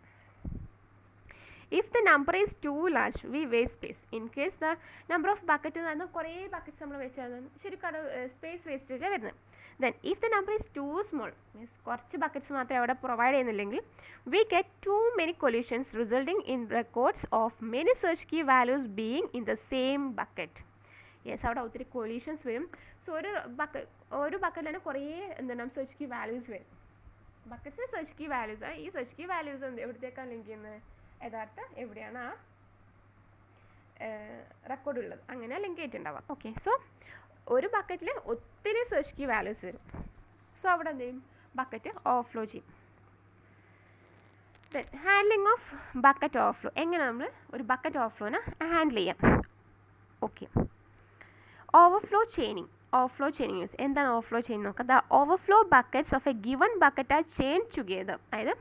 If the number is too large we waste space. In case the number of bucket എന്ന് പറഞ്ഞാൽ കുറേ ബക്കറ്റ്സ് നമ്മൾ വെച്ചാൽ ശരിക്കും സ്പേസ് വേസ്റ്റേജാണ് വരുന്നത്. Then if the number is too small, means കുറച്ച് ബക്കറ്റ്സ് മാത്രമേ അവിടെ പ്രൊവൈഡ് ചെയ്യുന്നില്ലെങ്കിൽ, we get too many collisions resulting in records of many search key values being in the same bucket. Yes, അവിടെ ഒത്തിരി കൊല്യൂഷൻസ് വരും. സോ ഒരു ബക്കറ്റിൽ തന്നെ കുറേ എന്താണ് സെർച്ച് കീ വാല്യൂസ് വരും. ബക്കറ്റ്സ് സെർച്ച് കീ വാല്യൂസ് ആണ്. ഈ സെർച്ച് കീ വാല്യൂസ് എവിടത്തേക്കാണ് ലിങ്ക് ചെയ്യുന്നത്, യഥാർത്ഥ എവിടെയാണ് ആ റെക്കോർഡ് ഉള്ളത്, അങ്ങനെ ലിങ്ക് ചെയ്തിട്ടുണ്ടാവാം. ഓക്കെ, സോ ഒരു ബക്കറ്റിൽ ഒത്തിരി സെർച്ച് കീ വാല്യൂസ് വരും. സോ അവിടെ എന്ത് ചെയ്യും, ബക്കറ്റ് ഓവർഫ്ലോ ചെയ്യും. Then handling of bucket overflow, എങ്ങനെ നമ്മൾ ഒരു ബക്കറ്റ് ഓവർഫ്ലോനെ ഹാൻഡിൽ ചെയ്യാം. ഓക്കെ, ഓവർഫ്ലോ ചെയിനിങ് മീൻസ് എന്താണ് ഓവർഫ്ലോ ചെയിൻ നോക്കാം. The overflow buckets of a given bucket are chain together. അതായത്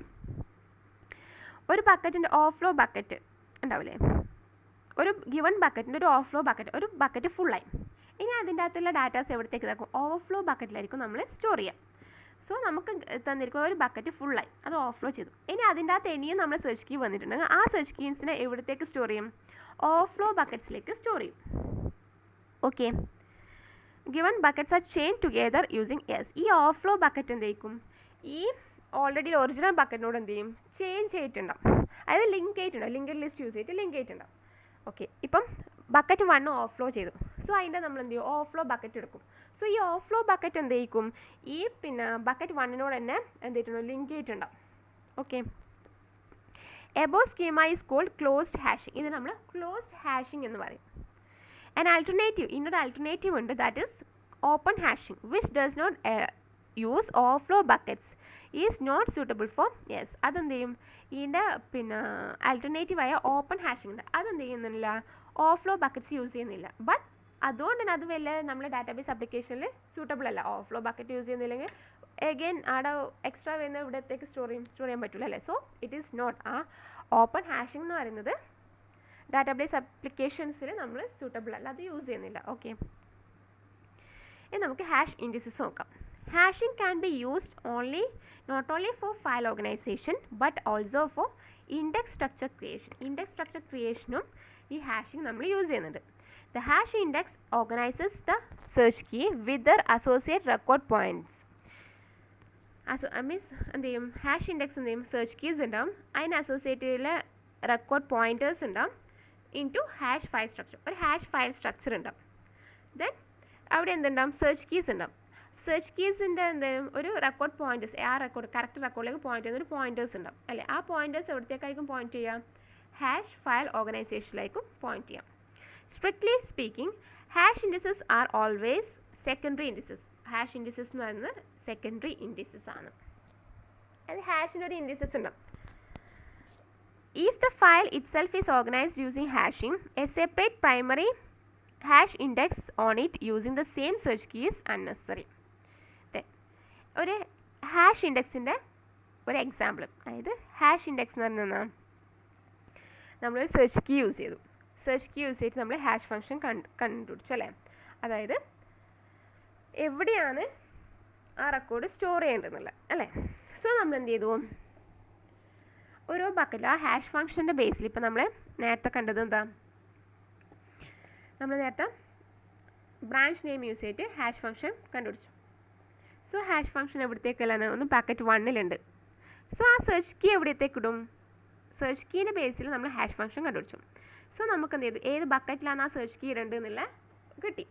ഒരു ബക്കറ്റിൻ്റെ ഓവർഫ്ലോ ബക്കറ്റ് ഉണ്ടാവില്ലേ, ഒരു ഗിവൺ ബക്കറ്റിൻ്റെ ഒരു ഓവർഫ്ലോ ബക്കറ്റ്, ഒരു ബക്കറ്റ് ഫുള്ളായി. ഇനി അതിൻ്റെ അകത്തുള്ള ഡാറ്റാസ് എവിടത്തേക്ക് ഇതാക്കും, ഓവർഫ്ലോ ബക്കറ്റിലായിരിക്കും നമ്മൾ സ്റ്റോർ ചെയ്യുക. സോ നമുക്ക് തന്നിരിക്കുന്ന ഒരു ബക്കറ്റ് ഫുള്ളായി, അത് ഓവർഫ്ലോ ചെയ്തു. ഇനി അതിൻ്റെ അകത്ത് ഇനിയും നമ്മൾ സെർച്ച് കീ വന്നിട്ടുണ്ടെങ്കിൽ ആ സെർച്ച് കീസിനെ എവിടത്തേക്ക് സ്റ്റോർ ചെയ്യും, ഓവർഫ്ലോ ബക്കറ്റ്സിലേക്ക് സ്റ്റോർ ചെയ്യും. Okay, given buckets are chain together using S. ഈ ഓവർഫ്ലോ ബക്കറ്റ് എന്തായിരിക്കും, ഈ ഓൾറെഡി ഒറിജിനൽ ബക്കറ്റിനോട് എന്ത് ചെയ്യും, ചേഞ്ച് ചെയ്തിട്ടുണ്ടാവും, അതായത് ലിങ്ക് ചെയ്തിട്ടുണ്ടാവും, ലിങ്കഡ് ലിസ്റ്റ് യൂസ് ചെയ്തിട്ട് ലിങ്ക് ചെയ്തിട്ടുണ്ടാവും. ഓക്കെ, ഇപ്പം ബക്കറ്റ് 1 ഓവർഫ്ലോ ചെയ്തു. സോ അതിൻ്റെ നമ്മൾ എന്ത് ചെയ്യും, ഓവർഫ്ലോ ബക്കറ്റ് എടുക്കും. സോ ഈ ഓവർഫ്ലോ ബക്കറ്റ് എന്ത് ചെയ്യിക്കും, ഈ ബക്കറ്റ് 1 തന്നെ എന്ത് ചെയ്തിട്ടുണ്ടോ, ലിങ്ക് ചെയ്തിട്ടുണ്ടാവും. Okay, above schema is called closed hashing. ഇത് നമ്മൾ ക്ലോസ്ഡ് ഹാഷിംഗ് എന്ന് പറയും. ഇന്നൊരു ആൾട്ടർനേറ്റീവ് ഉണ്ട്, that is open hashing, which does not use overflow buckets, is not suitable for. Yes, അതെന്ത് ചെയ്യും, ഇതിൻ്റെ ആൾട്ടർനേറ്റീവായ ഓപ്പൺ ഹാഷിംഗ് ഉണ്ട്, അതെന്ത് ചെയ്യുന്നില്ല, ഓവർഫ്ലോ ബക്കറ്റ്സ് യൂസ് ചെയ്യുന്നില്ല. ബട്ട് അതുകൊണ്ട് തന്നെ അത് വല്ല നമ്മുടെ ഡാറ്റാബേസ് ആപ്ലിക്കേഷനിൽ സ്യൂട്ടബിൾ അല്ല. ഓവർഫ്ലോ ബക്കറ്റ് യൂസ് ചെയ്യുന്നില്ലെങ്കിൽ എഗെയിൻ അവിടെ എക്സ്ട്രാ വരുന്ന ഇവിടത്തേക്ക് സ്റ്റോർ ചെയ്യാൻ പറ്റില്ല അല്ലേ. സോ ഇറ്റ് ഈസ് നോട്ട്, ആ ഓപ്പൺ ഹാഷിംഗ് എന്ന് പറയുന്നത് ഡാറ്റാബേസ് ആപ്ലിക്കേഷൻസിൽ നമ്മൾ സ്യൂട്ടബിൾ അല്ല, അത് യൂസ് ചെയ്യുന്നില്ല. ഓക്കെ, ഇനി നമുക്ക് ഹാഷ് ഇൻഡിസസ് നോക്കാം. Hashing can be used not only for file organisation but also for index structure ക്രിയേഷനും ഈ ഹാഷിംഗ് നമ്മൾ യൂസ് ചെയ്യുന്നുണ്ട്. The hash index organizes the search key with their associate record points. Means എന്ത് ചെയ്യും, hash index എന്ത് ചെയ്യും, search keys ഉണ്ടാവും, അതിന് അസോസിയേറ്റീവിലെ റെക്കോർഡ് പോയിൻറ്റേഴ്സ് ഉണ്ടാവും, ഇൻറ്റു ഹാഷ് ഫയൽ സ്ട്രക്ചർ, ഒരു ഹാഷ് ഫയൽ സ്ട്രക്ചർ ഉണ്ടാവും. ദെൻ അവിടെ എന്തുണ്ടാവും, സെർച്ച് കീസ് ഉണ്ടാവും. സെർച്ച് കീസിൻ്റെ എന്തെങ്കിലും ഒരു റെക്കോർഡ് പോയിൻറ്റേഴ്സ്, ആ റെക്കോർഡ് കറക്റ്റ് റെക്കോർഡിലേക്ക് പോയിന്റ് ചെയ്യുന്ന ഒരു പോയിൻറ്റേഴ്സ് ഉണ്ടാവും അല്ലേ. ആ പോയിൻറ്റേഴ്സ് എവിടത്തേക്കായിരിക്കും പോയിന്റ് ചെയ്യാം, ഹാഷ് ഫയൽ ഓർഗനൈസേഷനിലേക്കും പോയിന്റ് ചെയ്യാം. Strictly speaking, hash indices are always secondary indices. Hash indices എന്ന് പറയുന്നത് secondary indices ആണ്. അത് ഹാഷിൻ്റെ ഒരു ഇൻഡിസസ് ഉണ്ടാവും. If the file itself is organized using hashing, a separate primary hash index on it using the same search key is unnecessary. ഒരു hash ഇൻഡെക്സിൻ്റെ ഒരു example, അതായത് hash index എന്ന് പറയുന്നത് നമ്മളൊരു സെർച്ച് കീ യൂസ് ചെയ്തു. സെർച്ച് കീ യൂസ് ചെയ്തിട്ട് നമ്മൾ hash function കണ്ടുപിടിച്ചു അല്ലേ. അതായത് എവിടെയാണ് ആ റെക്കോർഡ് സ്റ്റോർ ചെയ്യേണ്ടതെന്നുള്ള അല്ലേ. സോ നമ്മൾ എന്ത് ചെയ്തു, ഓരോ ബക്കറ്റിൽ ആ ഹാഷ് ഫംഗ്ഷൻ്റെ ബേസിൽ ഇപ്പോൾ നമ്മൾ നേരത്തെ കണ്ടത് എന്താ, നമ്മൾ നേരത്തെ ബ്രാഞ്ച് നെയിം യൂസ് ചെയ്തിട്ട് ഹാഷ് ഫംഗ്ഷൻ കണ്ടുപിടിച്ചു. സോ ഹാഷ് ഫംഗ്ഷൻ എവിടത്തേക്കല്ലാണ്, ഒന്ന് ബക്കറ്റ് 1-ലുണ്ട്. സോ ആ സെർച്ച് കീ എവിടത്തേക്ക് ഇടും, സെർച്ച് കീൻ്റെ ബേസിൽ നമ്മൾ ഹാഷ് ഫംഗ്ഷൻ കണ്ടുപിടിച്ചു. സോ നമുക്ക് എന്ത് ചെയ്തു, ഏത് ബക്കറ്റിലാണ് ആ സെർച്ച് കീ ഇടേണ്ടതെന്നുള്ള കിട്ടി.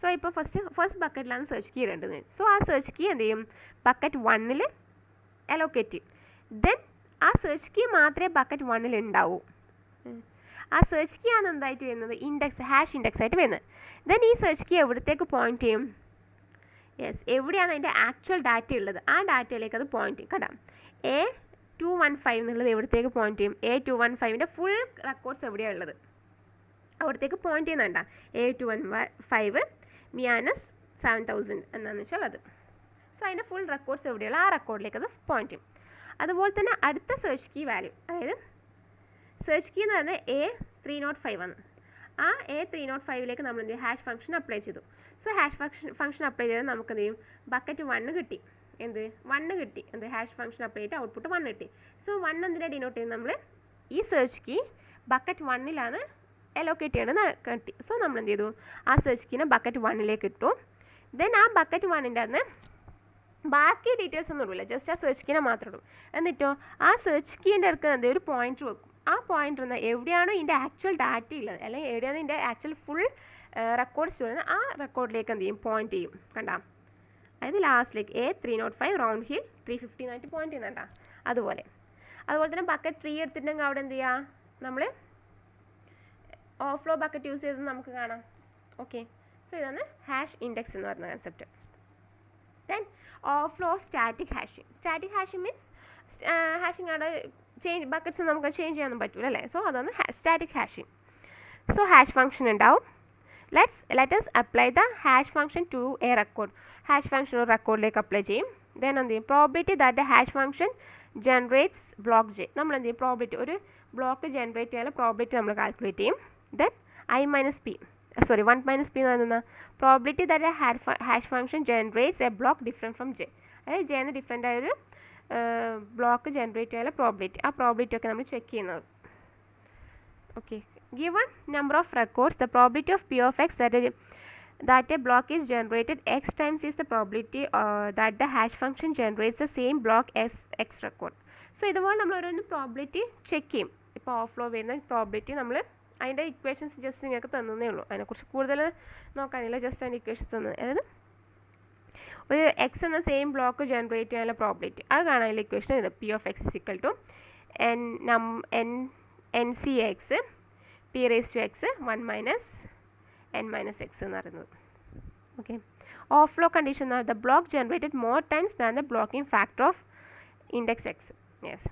സോ ഇപ്പോൾ ഫസ്റ്റ് ബക്കറ്റിലാണ് സെർച്ച് കീ ഇടേണ്ടത്. സോ ആ സെർച്ച് കീ എന്ത് ചെയ്യും, ബക്കറ്റ് 1-ൽ അലോക്കേറ്റ് ചെയ്യും. ദെൻ ആ സെർച്ച് കീ മാത്രമേ ബക്കറ്റ് 1-ൽ ഉണ്ടാവൂ. ആ സെർച്ച് കീ ആണ് എന്തായിട്ട് വരുന്നത്, ഇൻഡെക്സ്, ഹാഷ് ഇൻഡെക്സ് ആയിട്ട് വരുന്നത്. ദെൻ ഈ സെർച്ച് കീ എവിടത്തേക്ക് പോയിന്റ് ചെയ്യും, യെസ്, എവിടെയാണ് അതിൻ്റെ ആക്ച്വൽ ഡാറ്റ ഉള്ളത് ആ ഡാറ്റയിലേക്ക് അത് പോയിന്റ് ചെയ്യും. കണ്ടാം, A215 എന്നുള്ളത് എവിടത്തേക്ക് പോയിന്റ് ചെയ്യും, A215ൻ്റെ ഫുൾ റെക്കോർഡ്സ് എവിടെയാണ് ഉള്ളത് അവിടത്തേക്ക് പോയിന്റ് ചെയ്യുന്നുണ്ടാ. A215 -7000 എന്നാന്ന് വെച്ചാൽ അത്. സോ അതിൻ്റെ ഫുൾ റെക്കോർഡ്സ് എവിടെയുള്ള ആ റെക്കോർഡിലേക്ക് അത് പോയിന്റ് ചെയ്യും. അതുപോലെ തന്നെ അടുത്ത സെർച്ച് കീ വാല്യൂ, അതായത് സെർച്ച് കീ എന്ന് പറയുന്നത് A305 ആണ്. ആ A305ലേക്ക് നമ്മൾ എന്ത് ചെയ്യും, ഹാഷ് ഫംഗ്ഷൻ അപ്ലൈ ചെയ്തു. സോ ഹാഷ് ഫംഗ്ഷൻ അപ്ലൈ ചെയ്താൽ നമുക്ക് എന്ത് ചെയ്യും, ബക്കറ്റ് 1 കിട്ടി. എന്ത് 1 കിട്ടി, എന്ത് ഹാഷ് ഫംഗ്ഷൻ അപ്ലൈ ചെയ്തിട്ട് ഔട്ട്പുട്ട് 1 കിട്ടി. സോ 1 എന്തിനാണ് ഡിനോട്ട് ചെയ്യുന്നത്, നമ്മൾ ഈ സെർച്ച് കീ ബക്കറ്റ് 1-ലാണ് അലോക്കേറ്റ് ചെയ്യണമെന്ന് കിട്ടി. സോ നമ്മൾ എന്ത് ചെയ്തു, ആ സെർച്ച് കീനെ ബക്കറ്റ് 1-ലേക്ക് ഇട്ടു. ദെൻ ആ ബക്കറ്റ് 1-ൻ്റെ അന്ന് ബാക്കി ഡീറ്റെയിൽസ് ഒന്നും ഇടില്ല, ജസ്റ്റ് ആ സെർച്ച് കീനെ മാത്രം ഇടും. എന്നിട്ടോ ആ സെർച്ച് കീൻ്റെ അടുത്ത് എന്ത് ഒരു പോയിന്റർ വെക്കും. ആ പോയിന്റർ എന്നാൽ എവിടെയാണോ ഇതിൻ്റെ ആക്ച്വൽ ഡാറ്റ ഉള്ളത്, അല്ലെങ്കിൽ എവിടെയാണോ ഇതിൻ്റെ ആക്ച്വൽ ഫുൾ റെക്കോർഡ്സ് വരുന്നത് ആ റെക്കോർഡിലേക്ക് എന്ത് ചെയ്യും, പോയിന്റ് ചെയ്യും. കണ്ടാം, അതായത് ലാസ്റ്റിലേക്ക് A305 റൗണ്ട് ഹിൽ 350 എന്നായിട്ട് പോയിന്റ് ചെയ്യുന്നുണ്ടാ. അതുപോലെ തന്നെ ബക്കറ്റ് 3 എടുത്തിട്ടുണ്ടെങ്കിൽ അവിടെ എന്ത് ചെയ്യുക, നമ്മൾ ഓവർഫ്ലോ ബക്കറ്റ് യൂസ് ചെയ്ത് നമുക്ക് കാണാം. ഓക്കെ, സോ ഇതാണ് ഹാഷ് ഇൻഡെക്സ് എന്ന് പറയുന്ന concept. Then overflow static hashing. Static hashing means hashing അവിടെ ബക്കറ്റ്സ് നമുക്ക് ചേഞ്ച് ചെയ്യാനൊന്നും പറ്റില്ല അല്ലേ. സോ അതാണ് static hashing. So hash function ഉണ്ടാവും. let us apply the hash function to a record. Hash function ഒരു റെക്കോർഡിലേക്ക് അപ്ലൈ ചെയ്യും. ദെൻ എന്ത് ചെയ്യും, probability that the hash function generates block j. നമ്മൾ എന്ത് ചെയ്യും, പ്രോബിലിറ്റി ഒരു ബ്ലോക്ക് ജനറേറ്റ് ചെയ്യാനുള്ള പ്രോബിലിറ്റി നമ്മൾ കാൽക്കുലേറ്റ് ചെയ്യും. ദെൻ 1 - p എന്ന് പറയുന്ന probability that hash function generates A block different from j. അതായത് jന്ന് ഡിഫറെൻ്റ് ആയൊരു ബ്ലോക്ക് ജനറേറ്റ് ചെയ്യാനുള്ള പ്രോബിലിറ്റി, ആ പ്രോബിലിറ്റി ഒക്കെ നമ്മൾ ചെക്ക് ചെയ്യുന്നത്. Okay, given number of records, the probability of p of x that a block is generated x times is the probability that the hash function generates the same block as x record. So ഇതുപോലെ നമ്മൾ ഓരോന്ന് probability check ചെയ്യും. ഇപ്പോൾ overflow വരുന്ന probability നമ്മൾ അതിൻ്റെ equations just നിങ്ങൾക്ക് തന്നേ ഉള്ളൂ, അതിനെക്കുറിച്ച് കൂടുതൽ നോക്കാനില്ല, ജസ്റ്റ് അതിൻ്റെ ഇക്വേഷൻസ് തന്നത്. അതായത് ഒരു എക്സ് എന്ന സെയിം ബ്ലോക്ക് ജനറേറ്റ് ചെയ്യാനുള്ള പ്രോബിലിറ്റി അത് കാണാനുള്ള ഇക്വേഷൻ ഇത് p of x is equal to NCx p raised to x 1 minus n minus x എന്ന് പറയുന്നത്. Okay, overflow condition the block generated more times than the blocking factor of index X. Yes,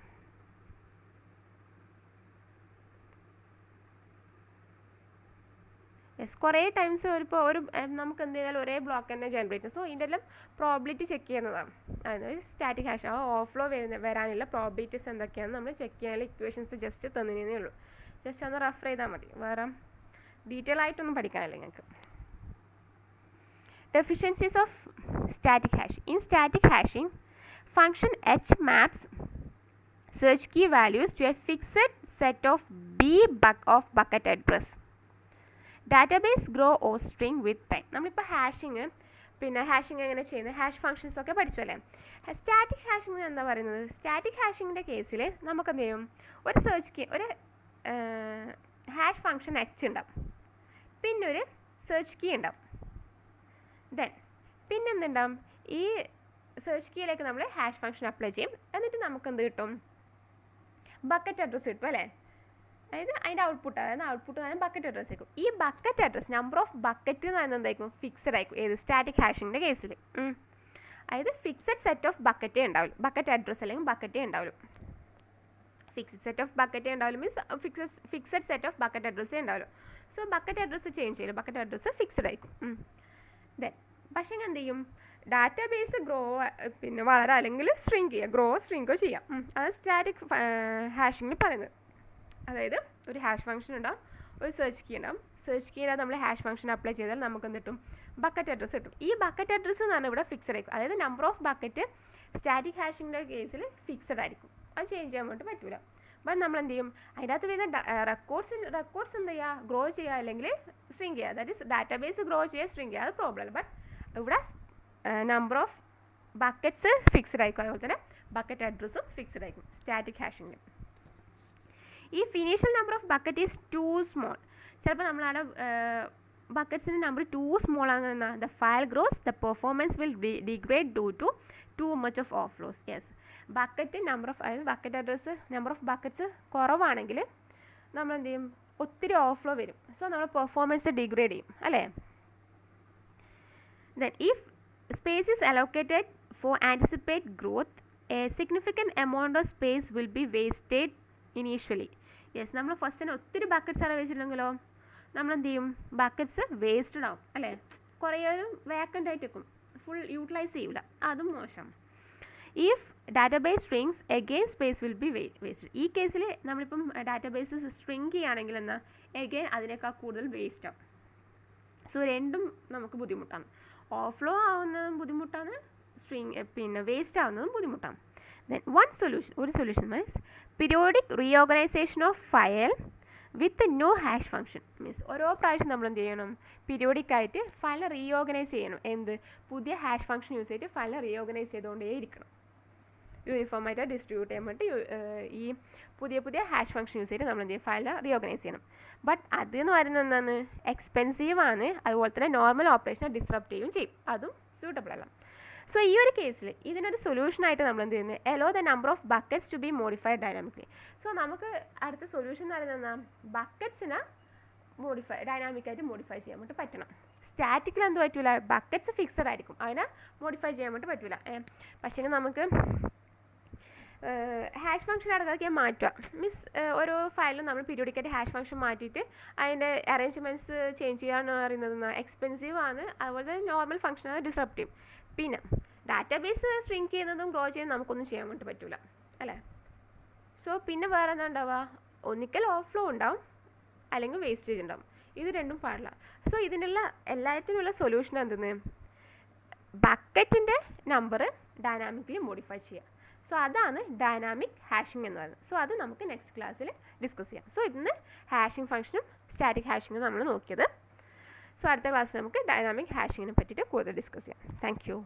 കുറേ times ഒരു നമുക്ക് എന്ത് ചെയ്താലും ഒരേ block തന്നെ generate ചെയ്യും. സോ ഇതിൻ്റെ എല്ലാം പ്രോബിലിറ്റി ചെക്ക് ചെയ്യുന്നതാണ്. അതായത് സ്റ്റാറ്റിക് ഹാഷ് ആ ഓവർഫ്ലോ വരാനുള്ള പ്രോബിലിറ്റീസ് എന്തൊക്കെയാണെന്ന് നമ്മൾ ചെക്ക് ചെയ്യാനുള്ള ഇക്വേഷൻസ് ജസ്റ്റ് തന്നേ ഉള്ളൂ. ജസ്റ്റ് ഒന്ന് റെഫർ ചെയ്താൽ മതി, വേറെ ഡീറ്റെയിൽ ആയിട്ടൊന്നും പഠിക്കാനില്ല നിങ്ങൾക്ക്. Deficiencies of static hashing. In static hashing function h maps search key values to a fixed set of bucket address. Database grow or shrink with time. നമ്മളിപ്പോൾ hashing എങ്ങനെ ചെയ്യുന്നത്, ഹാഷ് ഫംഗ്ഷൻസ് ഒക്കെ പഠിച്ചു അല്ലേ. സ്റ്റാറ്റിക് ഹാഷിംഗ് എന്താ പറയുന്നത്, static ഹാഷിങ്ങിൻ്റെ കേസിൽ നമുക്ക് എന്ത് ചെയ്യും, ഒരു സെർച്ച് കീ ഒരു ഹാഷ് ഫംഗ്ഷൻ h ഉണ്ടാവും, പിന്നെ ഒരു സെർച്ച് കീ ഉണ്ടാവും. ദെൻ പിന്നെന്തുണ്ടാവും, ഈ സെർച്ച് കീയിലേക്ക് നമ്മൾ ഹാഷ് ഫംഗ്ഷൻ അപ്ലൈ ചെയ്യും. എന്നിട്ട് നമുക്ക് എന്ത് കിട്ടും, ബക്കറ്റ് അഡ്രസ്സ് കിട്ടും അല്ലേ. അതായത് അതിൻ്റെ ഔട്ട്പുട്ട് ബക്കറ്റ് അഡ്രസ്സ് ആയിരിക്കും. ഈ bucket address number of bucket എന്ന് പറയുന്നത് എന്തായിരിക്കും, ഫിക്സഡ് ആയിരിക്കും. ഏത് സ്റ്റാറ്റിക് ഹാഷിങ്ങിൻ്റെ കേസിൽ അതായത് ഫിക്സഡ് സെറ്റ് ഓഫ് ബക്കറ്റേ ഉണ്ടാവില്ല, ബക്കറ്റ് അഡ്രസ്സ് അല്ലെങ്കിൽ ബക്കറ്റേ ഉണ്ടാവില്ല. ഫിക്സഡ് സെറ്റ് ഓഫ് ബക്കറ്റേ ഉണ്ടാവില്ല means fixed set of bucket അഡ്രസ്സേ ഉണ്ടാവില്ല. സോ ബക്കറ്റ് അഡ്രസ്സ് ചേഞ്ച് ചെയ്യില്ല, ബക്കറ്റ് അഡ്രസ്സ് ഫിക്സഡ് ആയിരിക്കും. ദെൻ പക്ഷേ എന്ത് ചെയ്യും, ഡാറ്റാബേസ് വളരാ അല്ലെങ്കിൽ സ്ട്രിങ്കോ ചെയ്യാം. അത് സ്റ്റാറ്റിക് ഹാഷിങ്ങിൽ പറയുന്നത്. അതായത് ഒരു ഹാഷ് ഫംഗ്ഷൻ ഉണ്ടാവും, ഒരു സെർച്ച് കീ ഉണ്ടാവും. സെർച്ച് കീയിലാണ് നമ്മൾ ഹാഷ് ഫംഗ്ഷൻ അപ്ലൈ ചെയ്താൽ നമുക്ക് എന്ത് കിട്ടും, ബക്കറ്റ് അഡ്രസ്സ് കിട്ടും. ഈ ബക്കറ്റ് അഡ്രസ്സ് എന്ന് പറഞ്ഞാൽ ഇവിടെ ഫിക്സഡ് ആയിരിക്കും. അതായത് നമ്പർ ഓഫ് ബക്കറ്റ് സ്റ്റാറ്റിക് ഹാഷിങ്ങിൻ്റെ കേസിൽ ഫിക്സഡ് ആയിരിക്കും, അത് ചേഞ്ച് ചെയ്യാൻ വേണ്ടി പറ്റില്ല. ബട്ട് നമ്മൾ എന്ത് ചെയ്യും, അതിനകത്ത് വരുന്ന റെക്കോർഡ്സ് എന്ത് ചെയ്യുക, ഗ്രോ ചെയ്യുക അല്ലെങ്കിൽ സ്ട്രിങ് ചെയ്യുക. ദാറ്റ് ഈസ് ഡാറ്റാബേസ് ഗ്രോ ചെയ്യുക, സ്ട്രിങ് ചെയ്യുക, അത് പ്രോബ്ലം. ബട്ട് ഇവിടെ നമ്പർ ഓഫ് ബക്കറ്റ്സ് ഫിക്സ്ഡ് ആയിരിക്കും, അതുപോലെ തന്നെ ബക്കറ്റ് അഡ്രസ്സും ഫിക്സ്ഡ് ആയിരിക്കും സ്റ്റാറ്റിക് ഹാഷിങ്ങിൽ. If initial number of bucket is too small, ചിലപ്പോൾ നമ്മളവിടെ ബക്കറ്റ്സിൻ്റെ നമ്പർ ടു സ്മോൾ ആകുന്ന the file grows, the performance will degrade due to much of overflows. Yes, bucket number of, അതായത് bucket address number of buckets കുറവാണെങ്കിൽ നമ്മൾ എന്ത് ചെയ്യും, ഒത്തിരി ഓവർഫ്ലോ വരും. സോ നമ്മൾ പെർഫോമൻസ് ഡിഗ്രേഡ് ചെയ്യും അല്ലേ. Then if space is allocated four anticipate growth, A significant amount of space will be wasted initially. Yes, നമ്മൾ ഫസ്റ്റ് തന്നെ ഒത്തിരി ബക്കറ്റ്സ് ആണ് വെച്ചിട്ടുണ്ടെങ്കിലോ നമ്മൾ എന്ത് ചെയ്യും, ബക്കറ്റ്സ് വേസ്റ്റഡ് ആവും അല്ലേ, കുറേ വേക്കൻ്റ് ആയിട്ട് വെക്കും, ഫുൾ യൂട്ടിലൈസ് ചെയ്യില്ല, അതും മോശം. If database strings again space will be wasted. ഈ കേസിൽ നമ്മളിപ്പം ഡാറ്റാബേസ് സ്ട്രിങ് ചെയ്യുകയാണെങ്കിൽ എന്നാൽ എഗെയിൻ അതിനേക്കാൾ കൂടുതൽ വേസ്റ്റ് ആവും. സോ രണ്ടും നമുക്ക് ബുദ്ധിമുട്ടാണ്, ഓവർഫ്ലോ ആവുന്നതും ബുദ്ധിമുട്ടാണ്, പിന്നെ വേസ്റ്റ് ആവുന്നതും ബുദ്ധിമുട്ടാണ്. ദെൻ ഒരു solution means periodic reorganisation of file with no hash function. Means ഓരോ പ്രാവശ്യം നമ്മൾ എന്ത് ചെയ്യണം, പീരിയോഡിക് ആയിട്ട് ഫയൽ റീഓർഗനൈസ് ചെയ്യണം. പുതിയ ഹാഷ് ഫംഗ്ഷൻ യൂസ് ചെയ്തിട്ട് ഫയൽ റീഓർഗനൈസ് ചെയ്തുകൊണ്ടേ ഇരിക്കണം. യൂണിഫോമായിട്ട് ഡിസ്ട്രിബ്യൂട്ട് ചെയ്യാൻ വേണ്ടി ഈ പുതിയ ഹാഷ് ഫംഗ്ഷൻ യൂസ് ചെയ്തിട്ട് നമ്മൾ എന്ത് ചെയ്യും, ഫയൽ റീഓർഗനൈസ് ചെയ്യണം. ബട്ട് അതെന്ന് പറയുന്നത് എന്താണ്, എക്സ്പെൻസീവ് ആണ്, അതുപോലെ തന്നെ നോർമൽ ഓപ്പറേഷനെ ഡിസ്റപ്റ്റ് ചെയ്യും, അതും സ്യൂട്ടബിൾ അല്ല. സോ ഈ ഒരു കേസിൽ ഇതിനൊരു സൊല്യൂഷനായിട്ട് നമ്മൾ എന്ത് ചെയ്യുന്നത്, allow the number of buckets to be modified dynamically. So നമുക്ക് അടുത്ത സൊല്യൂഷൻ എന്ന് പറയുന്നത് എന്നാൽ ബക്കറ്റ്സിനെ ഡൈനാമിക്കായിട്ട് മോഡിഫൈ ചെയ്യാൻ വേണ്ടി പറ്റണം. സ്റ്റാറ്റിക്കിൽ എന്ത് പറ്റില്ല, ബക്കറ്റ്സ് ഫിക്സഡ് ആയിരിക്കും, അതിനെ മോഡിഫൈ ചെയ്യാൻ വേണ്ടി പറ്റില്ല. പക്ഷേ നമുക്ക് ഹാഷ് ഫംഗ്ഷൻ അടക്കം മാറ്റുക, മീൻസ് ഓരോ ഫയലിലും നമ്മൾ പീരിയോഡിക്കായിട്ട് ഹാഷ് ഫംഗ്ഷൻ മാറ്റിയിട്ട് അതിൻ്റെ അറേഞ്ച്മെൻറ്റ്സ് ചേഞ്ച് ചെയ്യാന്ന് പറയുന്നത് എക്സ്പെൻസീവ് ആണ്, അതുപോലെ തന്നെ നോർമൽ ഫംഗ്ഷൻ അത് ഡിസ്റപ്റ്റ് ചെയ്യും. പിന്നെ ഡാറ്റാബേസ് സ്ട്രിങ് ചെയ്യുന്നതും ഗ്രോ ചെയ്യുന്നതും നമുക്കൊന്നും ചെയ്യാൻ വേണ്ടി പറ്റില്ല അല്ലേ. സോ പിന്നെ വേറെ എന്താ ഉണ്ടാവുക, ഒന്നിക്കൽ ഓവർഫ്ലോ ഉണ്ടാവും അല്ലെങ്കിൽ വേസ്റ്റേജ് ഉണ്ടാവും, ഇത് രണ്ടും പാടില്ല. സോ ഇതിനുള്ള എല്ലാത്തിനുള്ള സൊല്യൂഷൻ എന്തെന്ന്, ബക്കറ്റിൻ്റെ നമ്പർ ഡൈനാമിക്കലി മോഡിഫൈ ചെയ്യുക. സോ അതാണ് ഡൈനാമിക് ഹാഷിംഗ് എന്ന് പറയുന്നത്. സോ അത് നമുക്ക് നെക്സ്റ്റ് ക്ലാസ്സിൽ ഡിസ്കസ് ചെയ്യാം. സോ ഇന്ന് ഹാഷിംഗ് ഫംഗ്ഷനും സ്റ്റാറ്റിക് ഹാഷിങ്ങും നമ്മൾ നോക്കിയത്. സോ അടുത്ത ക്ലാസ്സിൽ നമുക്ക് ഡൈനാമിക് ഹാഷിങ്ങിനെ പറ്റിയിട്ട് കൂടുതൽ ഡിസ്കസ് ചെയ്യാം. Thank you.